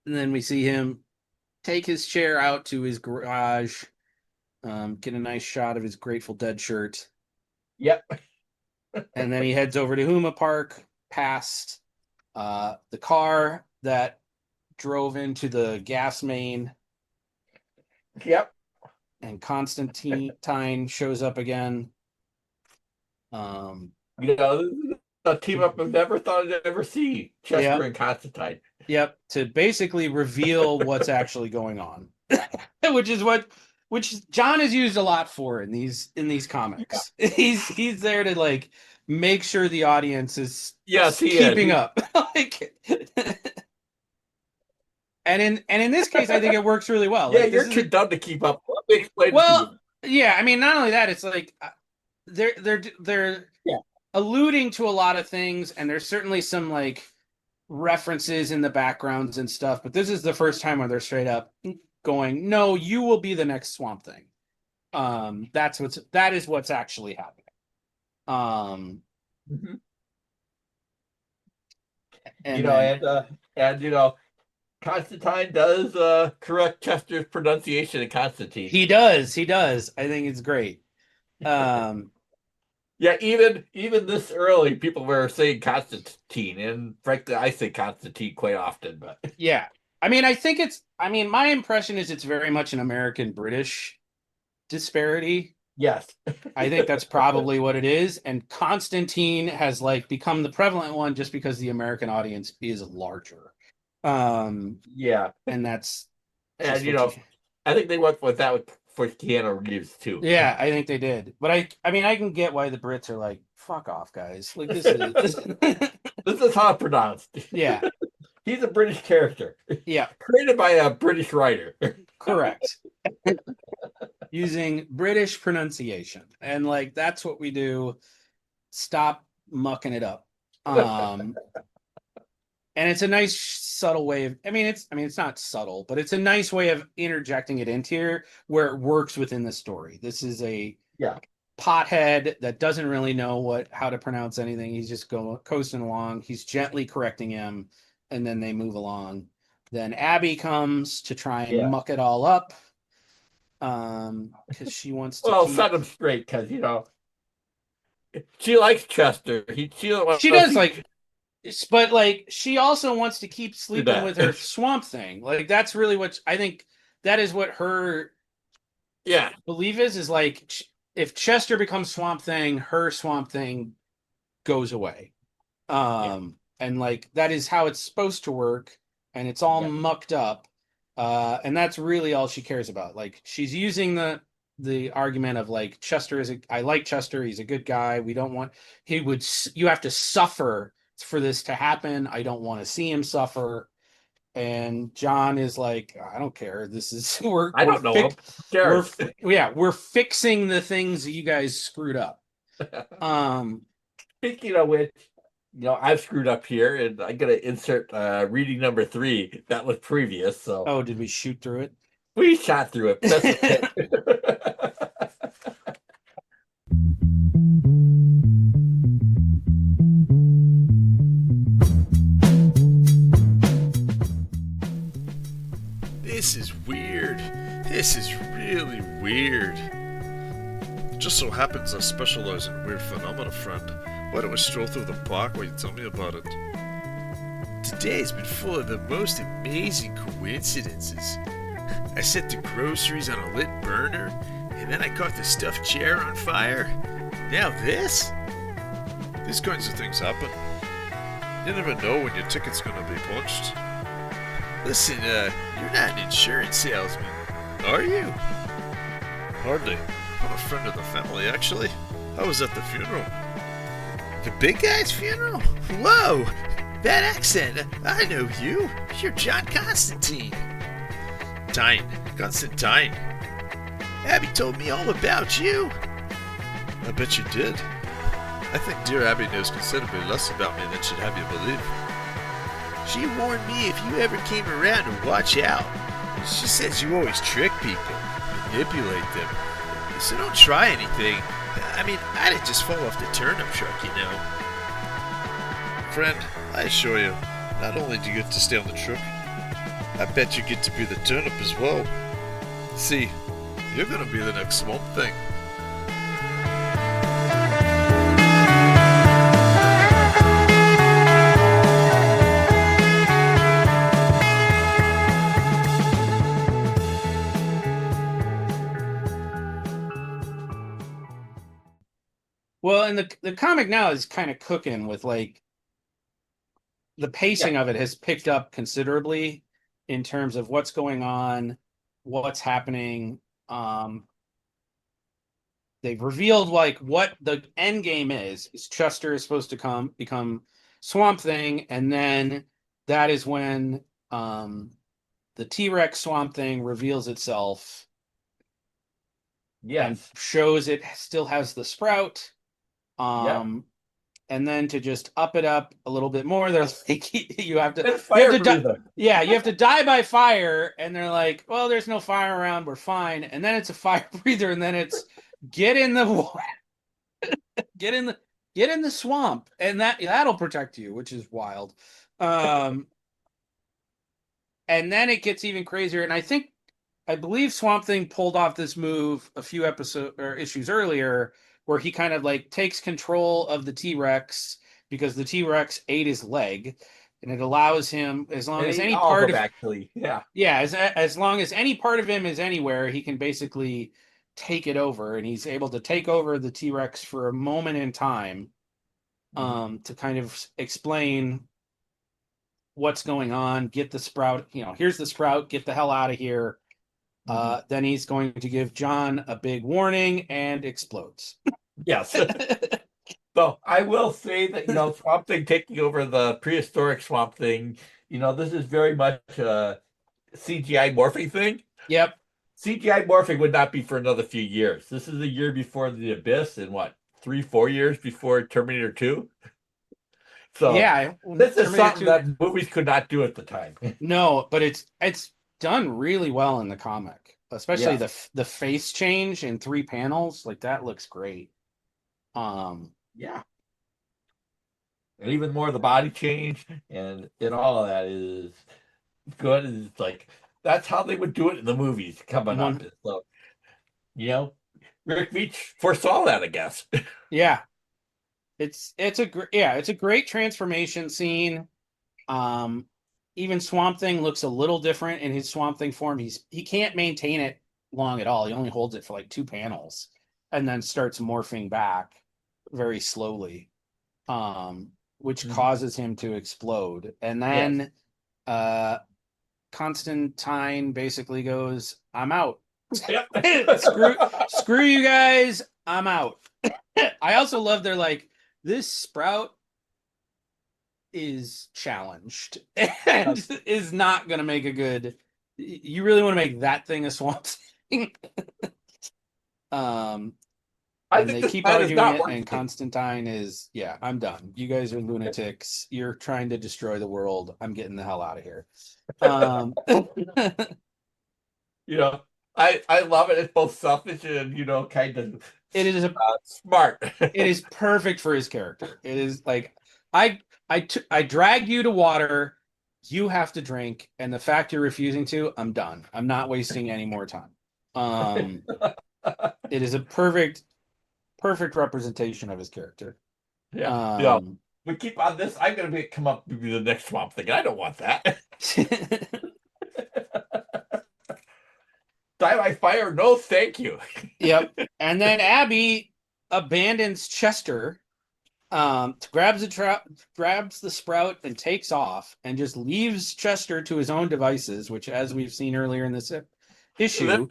then we see him take his chair out to his garage, get a nice shot of his Grateful Dead shirt. Yep. And then he heads over to Huma Park, past the car that drove into the gas main. Yep. And Constantine shows up again. A team up I've never thought I'd ever see. Chester and Constantine. Yep. To basically reveal what's actually going on. which John is used a lot for in these comics. Yeah. He's there to like make sure the audience is keeping up. And in this case, I think it works really well. Yeah, like, you're too dumb to keep up. Yeah, I mean, not only that, it's like they're alluding to a lot of things, and there's certainly some like references in the backgrounds and stuff. But this is the first time where they're straight up going, "No, you will be the next Swamp Thing." That is what's actually happening. Mm-hmm. And Constantine does correct Chester's pronunciation of Constantine. He does. I think it's great. Yeah, even this early, people were saying Constantine, and frankly, I say Constantine quite often. But yeah, I mean, my impression is it's very much an American-British disparity. Yes, I think that's probably what it is, and Constantine has like become the prevalent one just because the American audience is larger. Yeah, and that's I think they went with that for Keanu Reeves too. Yeah, I think they did. But I mean, I can get why the Brits are like, fuck off, guys. Like this is This is how it's pronounced. Yeah. He's a British character. Yeah, Created by a British writer. correct. Using British pronunciation. And like that's what we do. Stop mucking it up. And it's a nice subtle way of it's not subtle, but it's a nice way of interjecting it into here where it works within the story. This is a pothead that doesn't really know how to pronounce anything. He's just coasting along. He's gently correcting him, and then they move along. Then Abby comes to try and muck it all up. Because she wants to set him straight, because she likes Chester. She does like. But like she also wants to keep sleeping with her Swamp Thing. Like that's really what I think. That is what her belief is like if Chester becomes Swamp Thing, her Swamp Thing goes away. And like that is how it's supposed to work, and it's all mucked up. And that's really all she cares about. Like she's using the argument of like I like Chester, he's a good guy. You have to suffer for this to happen. I don't want to see him suffer. And John is like, I don't care. This is we're fixing the things that you guys screwed up. Speaking of which, I've screwed up here, and I'm gonna insert reading number 3 that was previous. So did we shoot through it? We shot through it. That's okay. This is weird. This is really weird. It just so happens I specialize in weird phenomena, friend. Why don't we stroll through the park while you tell me about it? Today has been full of the most amazing coincidences. I set the groceries on a lit burner, and then I caught the stuffed chair on fire. Now this? These kinds of things happen. You never know when your ticket's gonna be punched. Listen, you're not an insurance salesman, are you? Hardly. I'm a friend of the family, actually. I was at the funeral. The big guy's funeral? Whoa! That accent! I know you! You're John Constantine! Constantine. Abby told me all about you! I bet you did. I think dear Abby knows considerably less about me than she'd have you believe. She warned me if you ever came around to watch out. She says you always trick people, manipulate them. So don't try anything. I mean, I didn't just fall off the turnip truck, Friend, I assure you, not only do you get to stay on the truck, I bet you get to be the turnip as well. See, you're gonna be the next Swamp Thing. Well, and the comic now is kind of cooking with like the pacing of it has picked up considerably in terms of what's going on, what's happening. They've revealed like what the end game is Chester is supposed to become Swamp Thing, and then that is when the T-Rex Swamp Thing reveals itself. And shows it still has the sprout. And then to just up it up a little bit more, they're like, you have to die by fire, and they're like, well, there's no fire around, we're fine. And then it's a fire breather, and then it's get in the swamp, and that'll protect you, which is wild. And then it gets even crazier, and I believe Swamp Thing pulled off this move a few issues earlier, where he kind of like takes control of the T-Rex because the T-Rex ate his leg, and it allows him, as long as any part of as long as any part of him is anywhere, he can basically take it over, and he's able to take over the T-Rex for a moment in time, to kind of explain what's going on, get the sprout, here's the sprout, get the hell out of here. Then he's going to give John a big warning and explodes. Yes. So I will say that, Swamp Thing taking over the prehistoric Swamp Thing, this is very much a CGI morphing thing. Yep. CGI morphing would not be for another few years. This is a year before The Abyss and what, 3-4 years before Terminator 2? So yeah, this is Terminator something 2 that movies could not do at the time. No, but it's done really well in the comic, especially Yeah. the face change in 3 panels. Like that looks great. Yeah. And even more the body change and all of that is good. It's like that's how they would do it in the movies coming up. So, Rick Veitch foresaw that, I guess. Yeah. It's a great transformation scene. Even Swamp Thing looks a little different in his Swamp Thing form. He can't maintain it long at all. He only holds it for like 2 panels and then starts morphing back very slowly. Which causes him to explode. And then Constantine basically goes, "I'm out. Yep. Screw you guys. I'm out." I also love they're like, this sprout is challenged and is not going to make a good. You really want to make that thing a swamp thing? I And think they this keep plan is arguing not it, working. and Constantine is, I'm done. You guys are lunatics. You're trying to destroy the world. I'm getting the hell out of here. I love it. It's both selfish and kind of It is smart. It is perfect for his character. It is like I dragged you to water. You have to drink, and the fact you're refusing to, I'm done. I'm not wasting any more time. It is a perfect representation of his character. Yeah. We keep on this. I'm going to come up to be the next Swamp Thing. I don't want that. Die by fire? No, thank you. Yep. And then Abby abandons Chester, grabs the sprout and takes off, and just leaves Chester to his own devices, which, as we've seen earlier in this issue,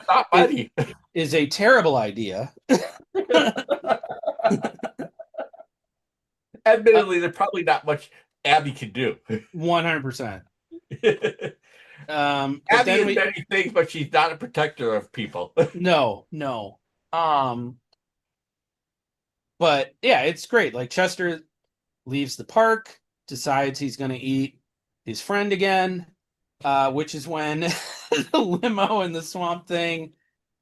is a terrible idea. Admittedly, there's probably not much Abby can do. 100%. Abby is many things, but she's not a protector of people. No. But yeah, it's great. Like, Chester leaves the park, decides he's going to eat his friend again, which is when the limo and the Swamp Thing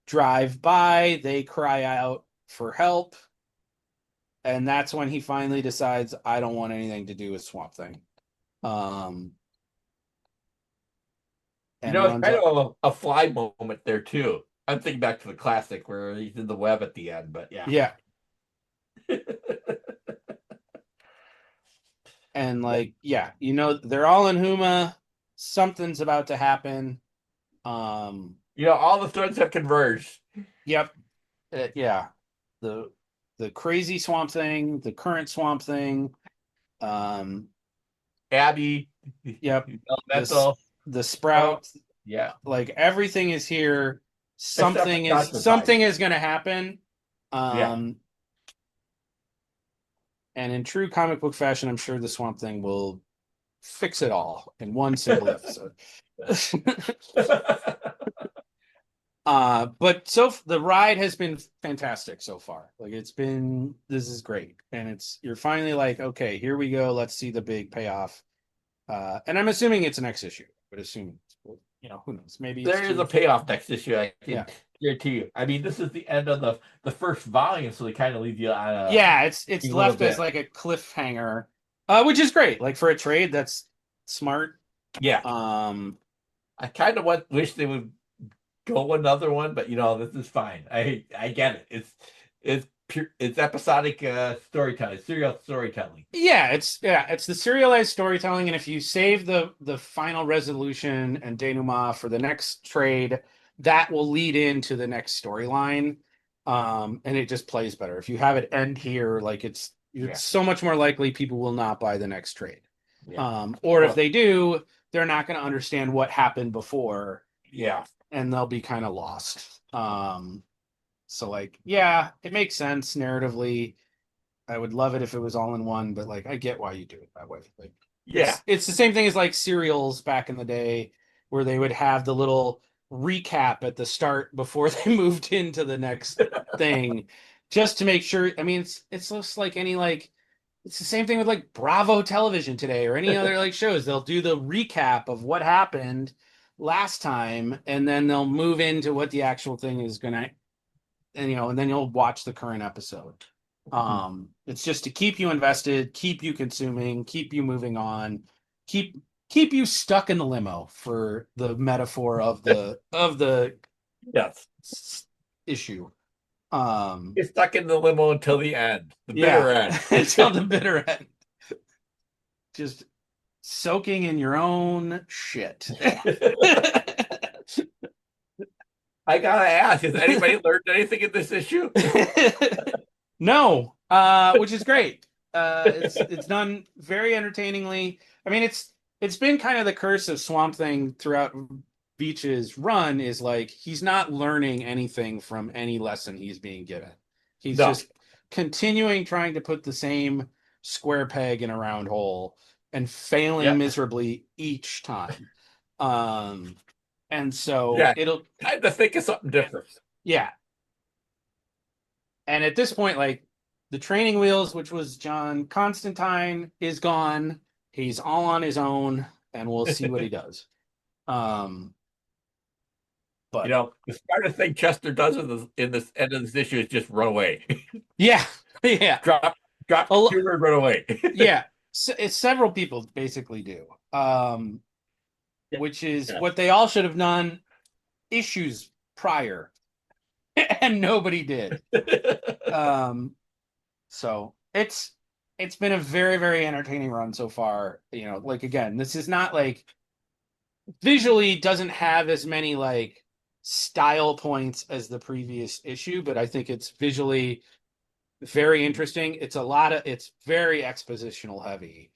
drive by. They cry out for help. And that's when he finally decides, I don't want anything to do with Swamp Thing. It's kind of a Fly moment there, too. I'm thinking back to the classic where he's in the web at the end, but yeah. Yeah. And they're all in Huma. Something's about to happen. All the threads have converged. Yep. Yeah. The crazy Swamp Thing, the current Swamp Thing, Abby. Yep. Elemental. The sprout. Yeah. Like, everything is here. Something is going to happen. And in true comic book fashion, I'm sure the Swamp Thing will fix it all in one single episode. But the ride has been fantastic so far. Like, this is great. And you're finally like, okay, here we go. Let's see the big payoff. And I'm assuming it's next issue. But assuming, who knows? Maybe there is a payoff next issue. I can guarantee you. I mean, this is the end of the first volume, so they kind of leave you on a it's left as like a cliffhanger, which is great. Like, for a trade, that's smart. Yeah. I kind of wish they would go another one, but this is fine. I get it. It's episodic storytelling, serial storytelling. Yeah, it's the serialized storytelling, and if you save the final resolution and denouement for the next trade, that will lead into the next storyline, and it just plays better. If you have it end here, like, it's so much more likely people will not buy the next trade. Or if they do, they're not going to understand what happened before. Yeah. and they'll be kind of lost. So like, yeah, it makes sense narratively. I would love it if it was all in one, but like I get why you do it that way. Like Yeah. it's the same thing as like serials back in the day where they would have the little recap at the start before they moved into the next thing just to make sure. I mean, it's just like any like it's the same thing with like Bravo television today or any other like shows. They'll do the recap of what happened last time and then they'll move into what the actual thing is gonna and then you'll watch the current episode. It's just to keep you invested, keep you consuming, keep you moving on, keep you stuck in the limo for the metaphor of the Yes. issue. You're stuck in the limo until the end, the bitter Yeah, end. until the bitter end. Just soaking in your own shit. I gotta ask, has anybody learned anything in this issue? No, which is great. It's done very entertainingly. I mean, it's been kind of the curse of Swamp Thing throughout Veitch's run is like he's not learning anything from any lesson he's being given. He's No. just continuing trying to put the same square peg in a round hole and failing miserably each time. And so it'll time to think of something different. Yeah. And at this point, like the training wheels, which was John Constantine, is gone. He's all on his own, and we'll see what he does. But the smartest thing Chester does in this end of this issue is just run away. yeah, drop the computer and run away. Yeah, it's several people basically do, which is what they all should have done issues prior, and nobody did. So it's been a very, very entertaining run so far. Like again, this is not like visually doesn't have as many like style points as the previous issue, but I think it's visually very interesting. It's very expositional heavy.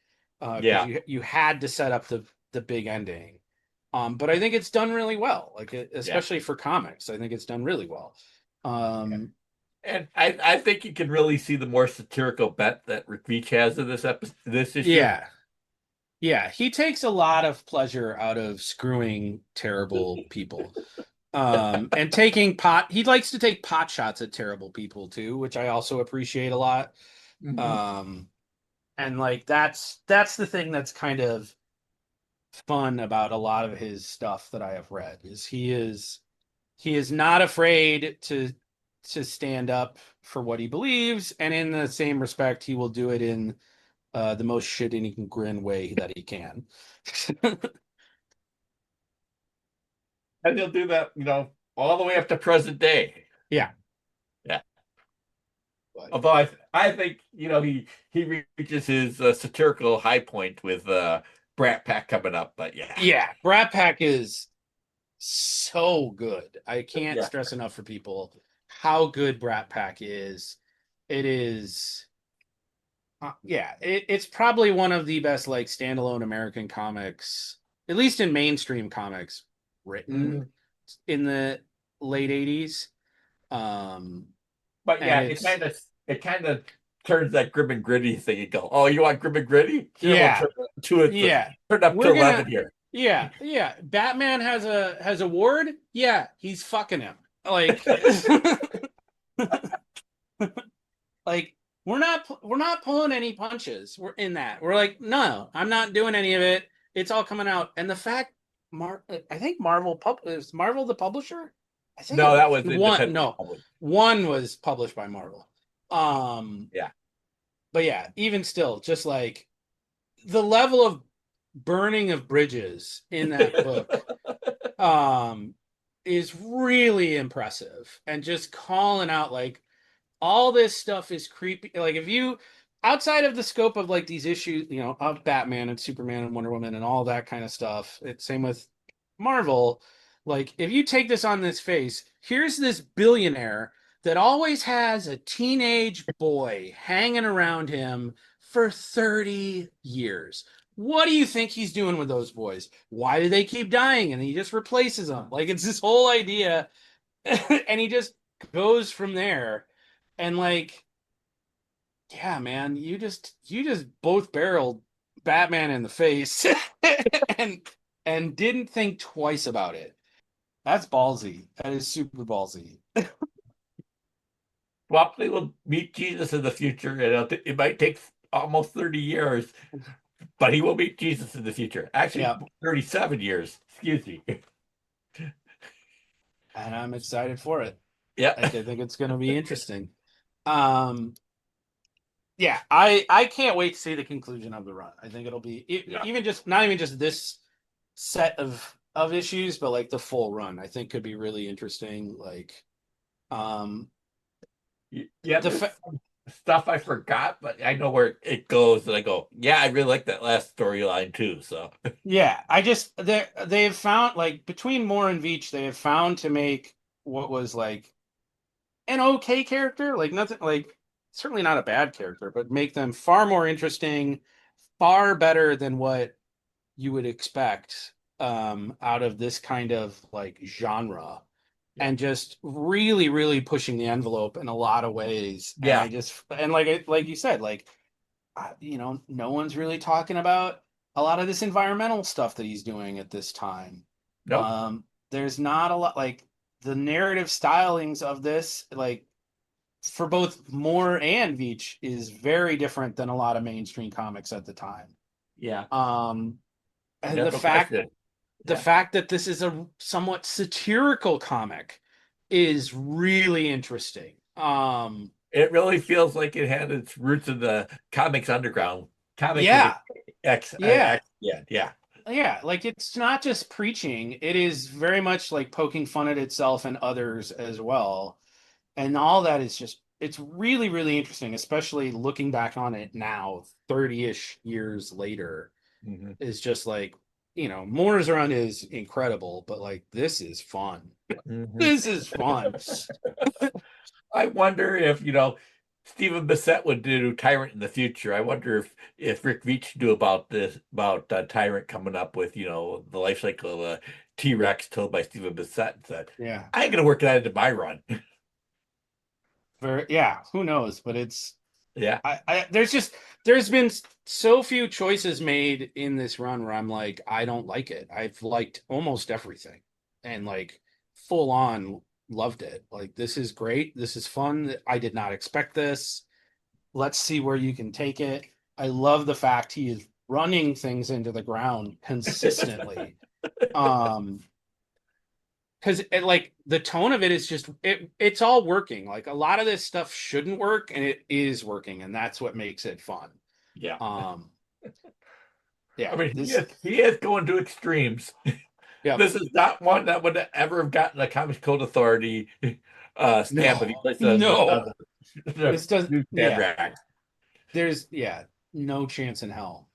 You had to set up the big ending. But I think it's done really well, like especially for comics. I think it's done really well. And I think you can really see the more satirical bent that Rick Veitch has in this issue. Yeah, he takes a lot of pleasure out of screwing terrible people. And he likes to take pot shots at terrible people too, which I also appreciate a lot. Mm-hmm. And like that's the thing that's kind of fun about a lot of his stuff that I have read is he is not afraid to stand up for what he believes, and in the same respect, he will do it in the most shit-eating grin way that he can. And he'll do that, all the way up to present day. Yeah. Although I think he reaches his satirical high point with Brat Pack coming up, but yeah, Brat Pack is so good. I can't stress enough for people how good Brat Pack is. It is, it's probably one of the best like standalone American comics, at least in mainstream comics, written in the late 80s. But yeah, it kind of turns that grim and gritty thing and go, oh, you want grim and gritty? Turn up to 11 here. Yeah. Batman has a ward. Yeah, he's fucking him. Like, like we're not pulling any punches. We're in that. We're like, no, I'm not doing any of it. It's all coming out. And the fact, I think is Marvel the publisher? I think no, that was one. No, one was published by Marvel. But yeah, even still, just like the level of burning of bridges in that book is really impressive, and just calling out like all this stuff is creepy. Like if you outside of the scope of like these issues, of Batman and Superman and Wonder Woman and all that kind of stuff, it's same with Marvel. Like if you take this on this face, here's this billionaire that always has a teenage boy hanging around him for 30 years. what do you think he's doing with those boys? Why do they keep dying? And he just replaces them. Like, it's this whole idea. And he just goes from there. And like, yeah, man, you just both barreled Batman in the face and didn't think twice about it. That's ballsy. That is super ballsy. Swamp Thing will meet Jesus in the future, and it might take almost 30 years, but he will meet Jesus in the future. Actually, Yeah. 37 years. Excuse me. And I'm excited for it. Yeah. I think it's going to be interesting. Yeah, I can't wait to see the conclusion of the run. I think it'll be even just not even just this set of issues, but like the full run. I think could be really interesting. Like, Yeah, stuff I forgot, but I know where it goes, and I go, yeah, I really like that last storyline too. So yeah, they've found, like, between Moore and Veitch, they have found to make what was like an okay character, like nothing, like certainly not a bad character, but make them far more interesting, far better than what you would expect out of this kind of like genre. And just really, really pushing the envelope in a lot of ways. Yeah. And like you said, like, no one's really talking about a lot of this environmental stuff that he's doing at this time. Nope. There's not a lot, like, the narrative stylings of this, like, for both Moore and Veitch, is very different than a lot of mainstream comics at the time. Yeah. And the fact that this is a somewhat satirical comic is really interesting. It really feels like it had its roots in the comics underground. Yeah. Yeah. Like, it's not just preaching, it is very much like poking fun at itself and others as well. And all that is just, it's really, really interesting, especially looking back on it now, 30-ish years later. Mm-hmm. Is just like, Moore's run is incredible, but like, this is fun. Mm-hmm. This is fun. I wonder if, Stephen Bissett would do Tyrant in the future. I wonder if Rick Veitch knew about Tyrant coming up with, the life cycle of a T-Rex told by Stephen Bissett, and said, Yeah. I ain't going to work that into my run. Yeah, who knows? But it's, yeah. There's been so few choices made in this run where I'm like, I don't like it. I've liked almost everything, and like, full on loved it. Like, this is great. This is fun. I did not expect this. Let's see where you can take it. I love the fact he is running things into the ground consistently. Because like, the tone of it is just, it's all working. Like, a lot of this stuff shouldn't work, and it is working, and that's what makes it fun. Yeah. Yeah. I mean, he is going to extremes. Yeah. This is not one that would ever have gotten a Comics Code Authority stamp. No. This doesn't. Yeah. There's no chance in hell.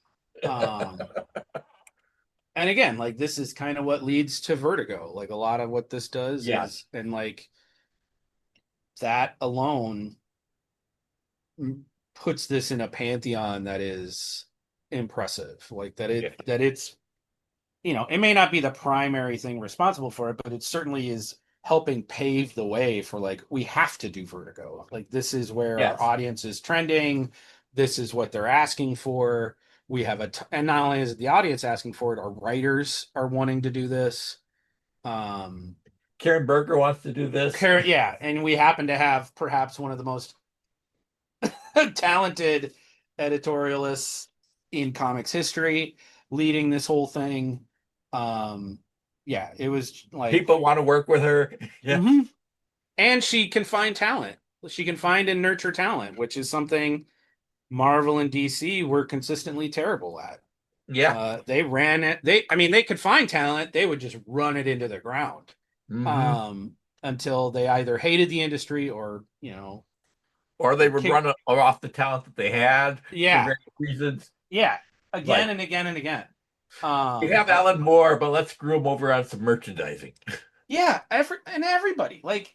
And again, like, this is kind of what leads to Vertigo. Like, a lot of what this does is, and like, that alone puts this in a pantheon that is impressive. Like, that it's, it may not be the primary thing responsible for it, but it certainly is helping pave the way for, like, we have to do Vertigo. Like, this is where our audience is trending. This is what they're asking for. We have and not only is it the audience asking for it, our writers are wanting to do this. Karen Berger wants to do this. And we happen to have perhaps one of the most talented editorialists in comics history leading this whole thing. It was like, people want to work with her. Yeah. Mm-hmm. And she can find talent. She can find and nurture talent, which is something Marvel and DC were consistently terrible at. Yeah. They ran it. They could find talent. They would just run it into the ground. Mm-hmm. Until they either hated the industry or they would run off the talent that they had. Yeah. For various reasons. Yeah. Again and again and again. We have Alan Moore, but let's screw him over on some merchandising. Yeah. Everybody. Like,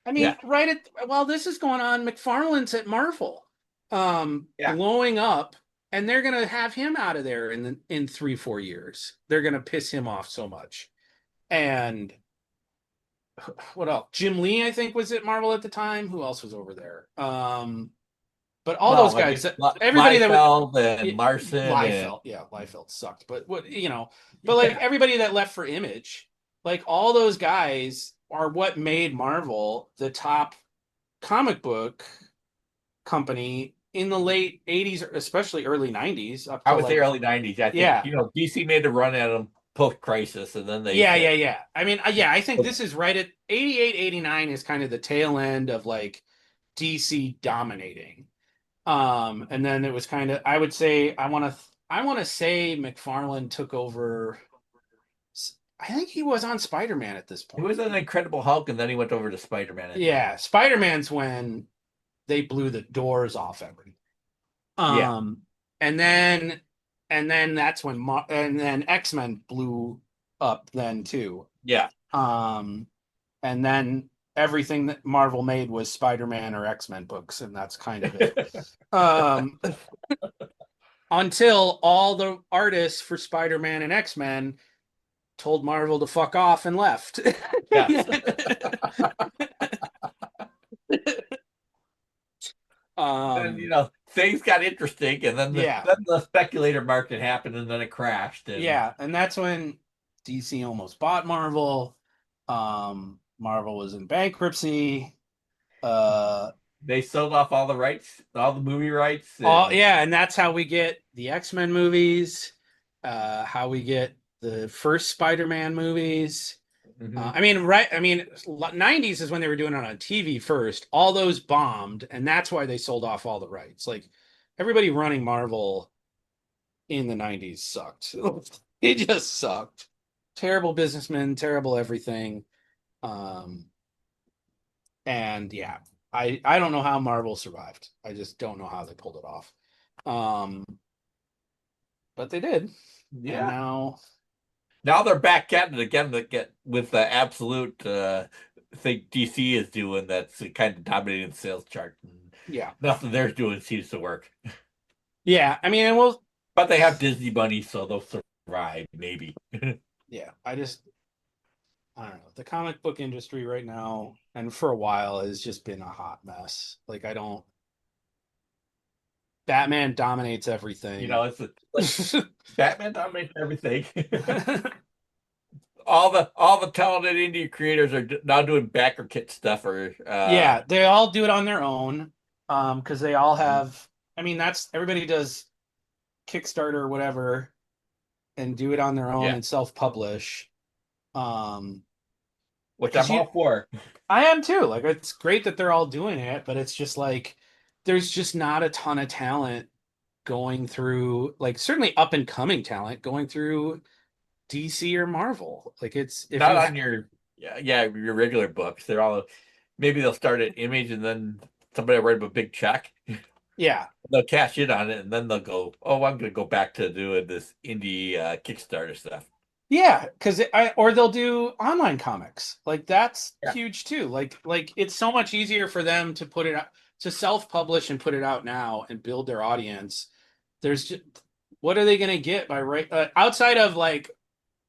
while this is going on, McFarlane's at Marvel. Blowing up and they're gonna have him out of there in 3-4 years. They're gonna piss him off so much. And what else? Jim Lee, I think, was at Marvel at the time. Who else was over there? But all Well, those like guys, everybody that was Liefeld and Larson and Liefeld sucked. But but like everybody that left for Image, like all those guys are what made Marvel the top comic book company in the late 80s, especially early 90s. I would say early 90s. I think, Yeah. DC made a run at them post-crisis, and then they Yeah. I mean, I think this is right at 88, 89 is kind of the tail end of like DC dominating. And then it was kind of, I would say, I want to say McFarlane took over. I think he was on Spider-Man at this point. He was an Incredible Hulk, and then he went over to Spider-Man. Yeah, Spider-Man's when they blew the doors off everything. And then that's when and then X-Men blew up then too. Yeah. And then everything that Marvel made was Spider-Man or X-Men books, and that's kind of it. Until all the artists for Spider-Man and X-Men told Marvel to fuck off and left. And, things got interesting, and then the speculator market happened, and then it crashed. And that's when DC almost bought Marvel. Marvel was in bankruptcy. They sold off all the rights, all the movie rights. And that's how we get the X-Men movies, how we get the first Spider-Man movies. Mm-hmm. 90s is when they were doing it on TV first. All those bombed, and that's why they sold off all the rights. Like, everybody running Marvel in the 90s sucked. It just sucked. Terrible businessmen, terrible everything. And yeah, I don't know how Marvel survived. I just don't know how they pulled it off. But they did. Yeah. And now they're back at it again with the absolute thing DC is doing that's kind of dominating the sales chart. Yeah. Nothing they're doing seems to work. Yeah. But they have Disney money, so they'll survive, maybe. Yeah. I don't know. The comic book industry right now, and for a while, has just been a hot mess. Like, Batman dominates everything. Batman dominates everything. all the talented indie creators are now doing backer kit stuff. They all do it on their own. Because they all have. Everybody does Kickstarter or whatever, and do it on their own and self-publish. Which I'm all for. I am too. Like, it's great that they're all doing it, but it's just like there's just not a ton of talent going through, like, certainly up and coming talent going through DC or Marvel. Like, it's not on your regular books. They're all, maybe they'll start at Image and then somebody will write them a big check. Yeah. They'll cash in on it, and then they'll go, oh, I'm going to go back to doing this indie Kickstarter stuff. Yeah, because or they'll do online comics. Like, that's huge too. Like it's so much easier for them to put it out, to self-publish and put it out now and build their audience. There's just, what are they going to get by outside of like,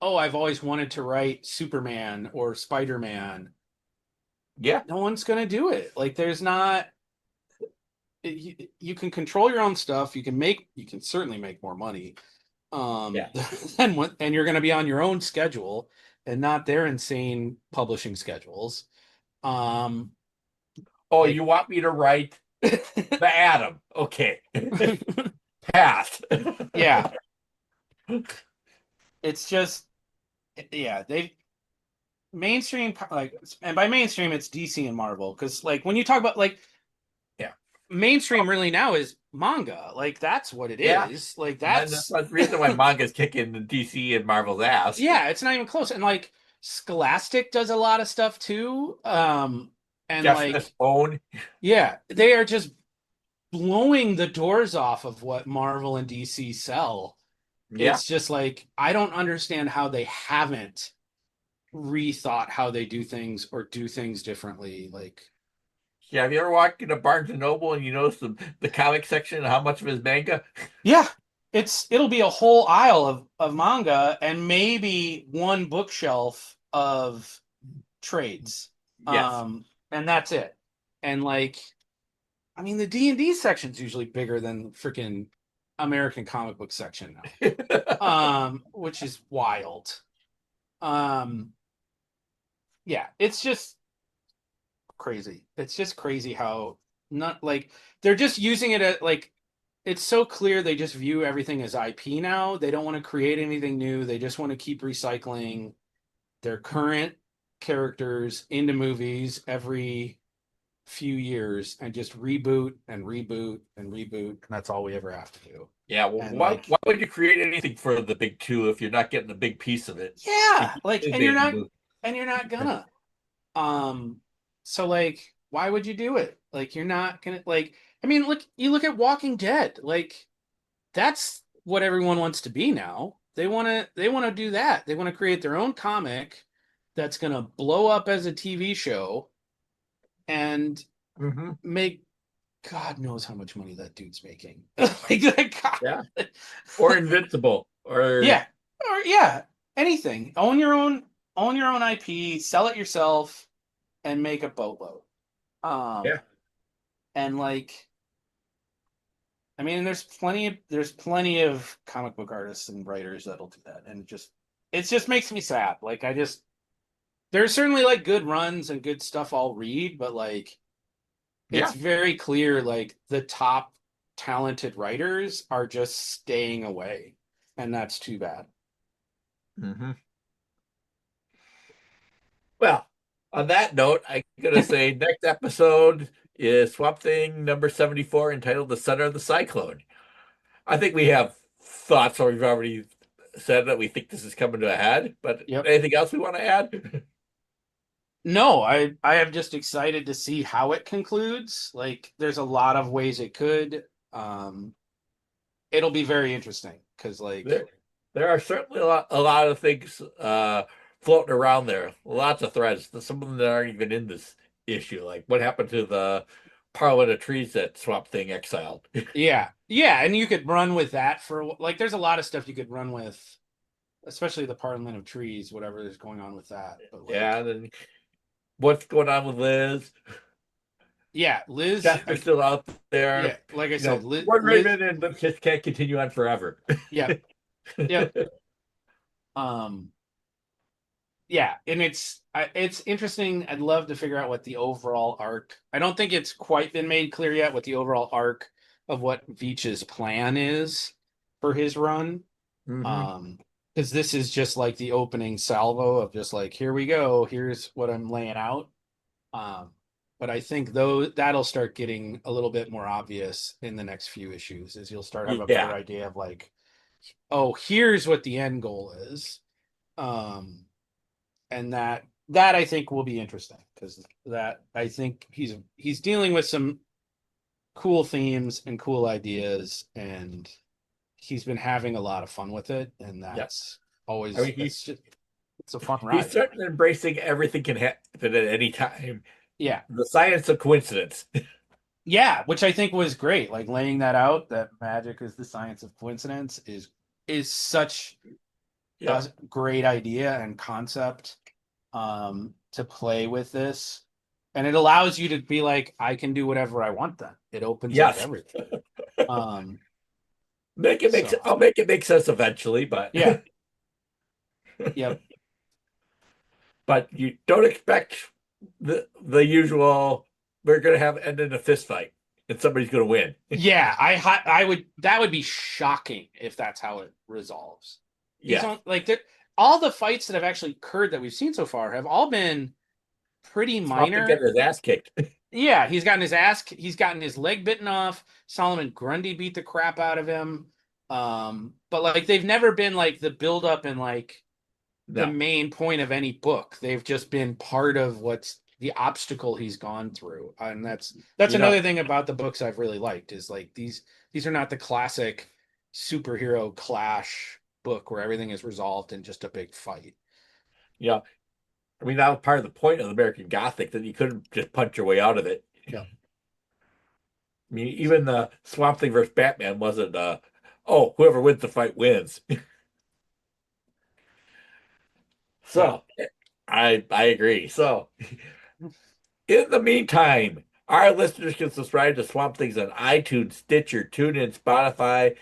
oh, I've always wanted to write Superman or Spider-Man. Yeah, no one's going to do it. Like, there's not. You can control your own stuff. You can certainly make more money. And you're going to be on your own schedule and not their insane publishing schedules. You want me to write the Atom? Okay. Pass. Yeah. It's just, they mainstream, like, and by mainstream it's DC and Marvel, because like when you talk about like mainstream really now is manga. Like, that's what it is. Like, that's the reason why manga's kicking the DC and Marvel's ass. Yeah, it's not even close. And like Scholastic does a lot of stuff too. And Jeff own. Yeah, they are just blowing the doors off of what Marvel and DC sell. Yeah. It's just like, I don't understand how they haven't rethought how they do things or do things differently. Like, Yeah, have you ever walked into Barnes and Noble and you notice the comic section and how much of his manga? Yeah, it'll be a whole aisle of manga and maybe one bookshelf of trades. Yes. And that's it. And like, I mean, the D&D section's usually bigger than freaking American comic book section now. Which is wild. Um, yeah, it's just crazy. It's just crazy how not like they're just using it at like it's so clear they just view everything as IP now. They don't want to create anything new. They just want to keep recycling their current characters into movies every few years and just reboot and reboot and reboot. And that's all we ever have to do. Yeah, well, And why like, why would you create anything for the big two if you're not getting a big piece of it? yeah, If like, you and you're made the not, movie. and you're not gonna. So like, why would you do it? Like, you're not gonna like. I mean, look, you look at Walking Dead. Like, that's what everyone wants to be now. They want to do that. They want to create their own comic that's gonna blow up as a TV show and Hmm. make God knows how much money that dude's making. Like, Yeah. Or Invincible. Or yeah, or yeah, anything. Own your own IP, sell it yourself, and make a boatload. yeah. And like, I mean, there's plenty of comic book artists and writers that'll do that, and it just makes me sad. Like, there's certainly like good runs and good stuff I'll read, but like, it's Yeah. very clear like the top talented writers are just staying away, and that's too bad. Hmm. Well, on that note, I'm gonna say next episode is Swamp Thing number 74 entitled The Center of the Cyclone. I think we have thoughts, or we've already said that we think this is coming to a head, but Yep. anything else we want to add? No, I am just excited to see how it concludes. Like, there's a lot of ways it could. Um, it'll be very interesting because, like, There, there are certainly a lot of things floating around there. Lots of threads. Some of them that aren't even in this issue. Like what happened to the Parliament of Trees that Swamp Thing exiled? yeah, yeah, and you could run with that for like, there's a lot of stuff you could run with, especially the Parliament of Trees, whatever is going on with that. But Yeah, like, and then what's going on with Liz? yeah, Liz, Jasper's still out there. yeah, like I said, One Liz, Raymond and Lipschitz can't continue on forever. yeah, yeah. Um, yeah, and it's interesting. I'd love to figure out what the overall arc. I don't think it's quite been made clear yet what the overall arc of what Veitch's plan is for his run. Hmm. Because this is just like the opening salvo of just like, here we go, here's what I'm laying out. Um, but I think though that'll start getting a little bit more obvious in the next few issues, as you'll start have a better Yeah, idea of like, oh, here's what the end goal is. Um, and that I think will be interesting because that I think he's dealing with some cool themes and cool ideas, and he's been having a lot of fun with it, and yeah. that's I always mean, it's a fun he's ride. certainly embracing everything can happen at any time. Yeah, The science of coincidence. yeah, which I think was great. Like laying that out, that magic is the science of coincidence is such Yeah. a great idea and concept to play with this. And it allows you to be like, I can do whatever I want then. It opens up Yes. everything. Um, Make it make so I'll make it make sense eventually, but yeah. Yep. but you don't expect the usual we're gonna have end in a fist fight and somebody's gonna win. Yeah, I would that would be shocking if that's how it resolves. These Yeah. don't like all the fights that have actually occurred that we've seen so far have all been pretty Swamp to minor. get his ass kicked. Yeah, he's gotten his leg bitten off. Solomon Grundy beat the crap out of him. But like they've never been like the build up and like the No. main point of any book. They've just been part of what's the obstacle he's gone through. And that's You know, another thing about the books I've really liked is like these are not the classic superhero clash book where everything is resolved in just a big fight. you know, I mean that was part of the point of American Gothic that you couldn't just punch your way out of it. Yeah. I mean, even the Swamp Thing versus Batman wasn't, oh, whoever wins the fight wins. So, I agree. So, in the meantime, our listeners can subscribe to Swamp Things on iTunes, Stitcher, TuneIn, Spotify,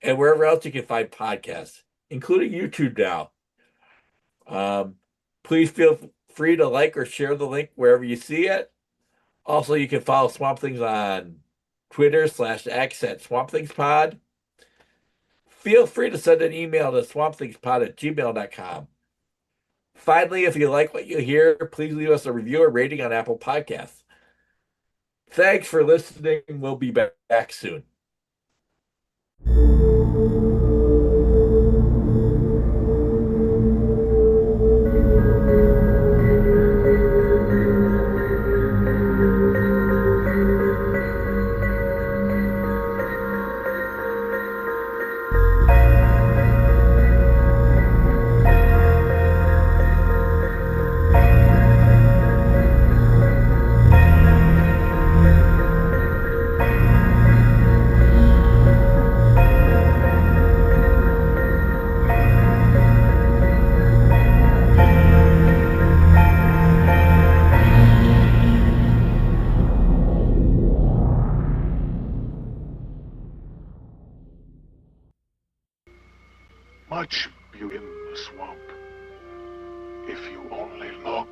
and wherever else you can find podcasts, including YouTube now. Please feel free to like or share the link wherever you see it. Also, you can follow Swamp Things on Twitter/X at Swamp Things Pod. Feel free to send an email to swampthingspod@gmail.com. Finally, if you like what you hear, please leave us a review or rating on Apple Podcasts. Thanks for listening. We'll be back soon. Much beauty in the swamp, if you only look.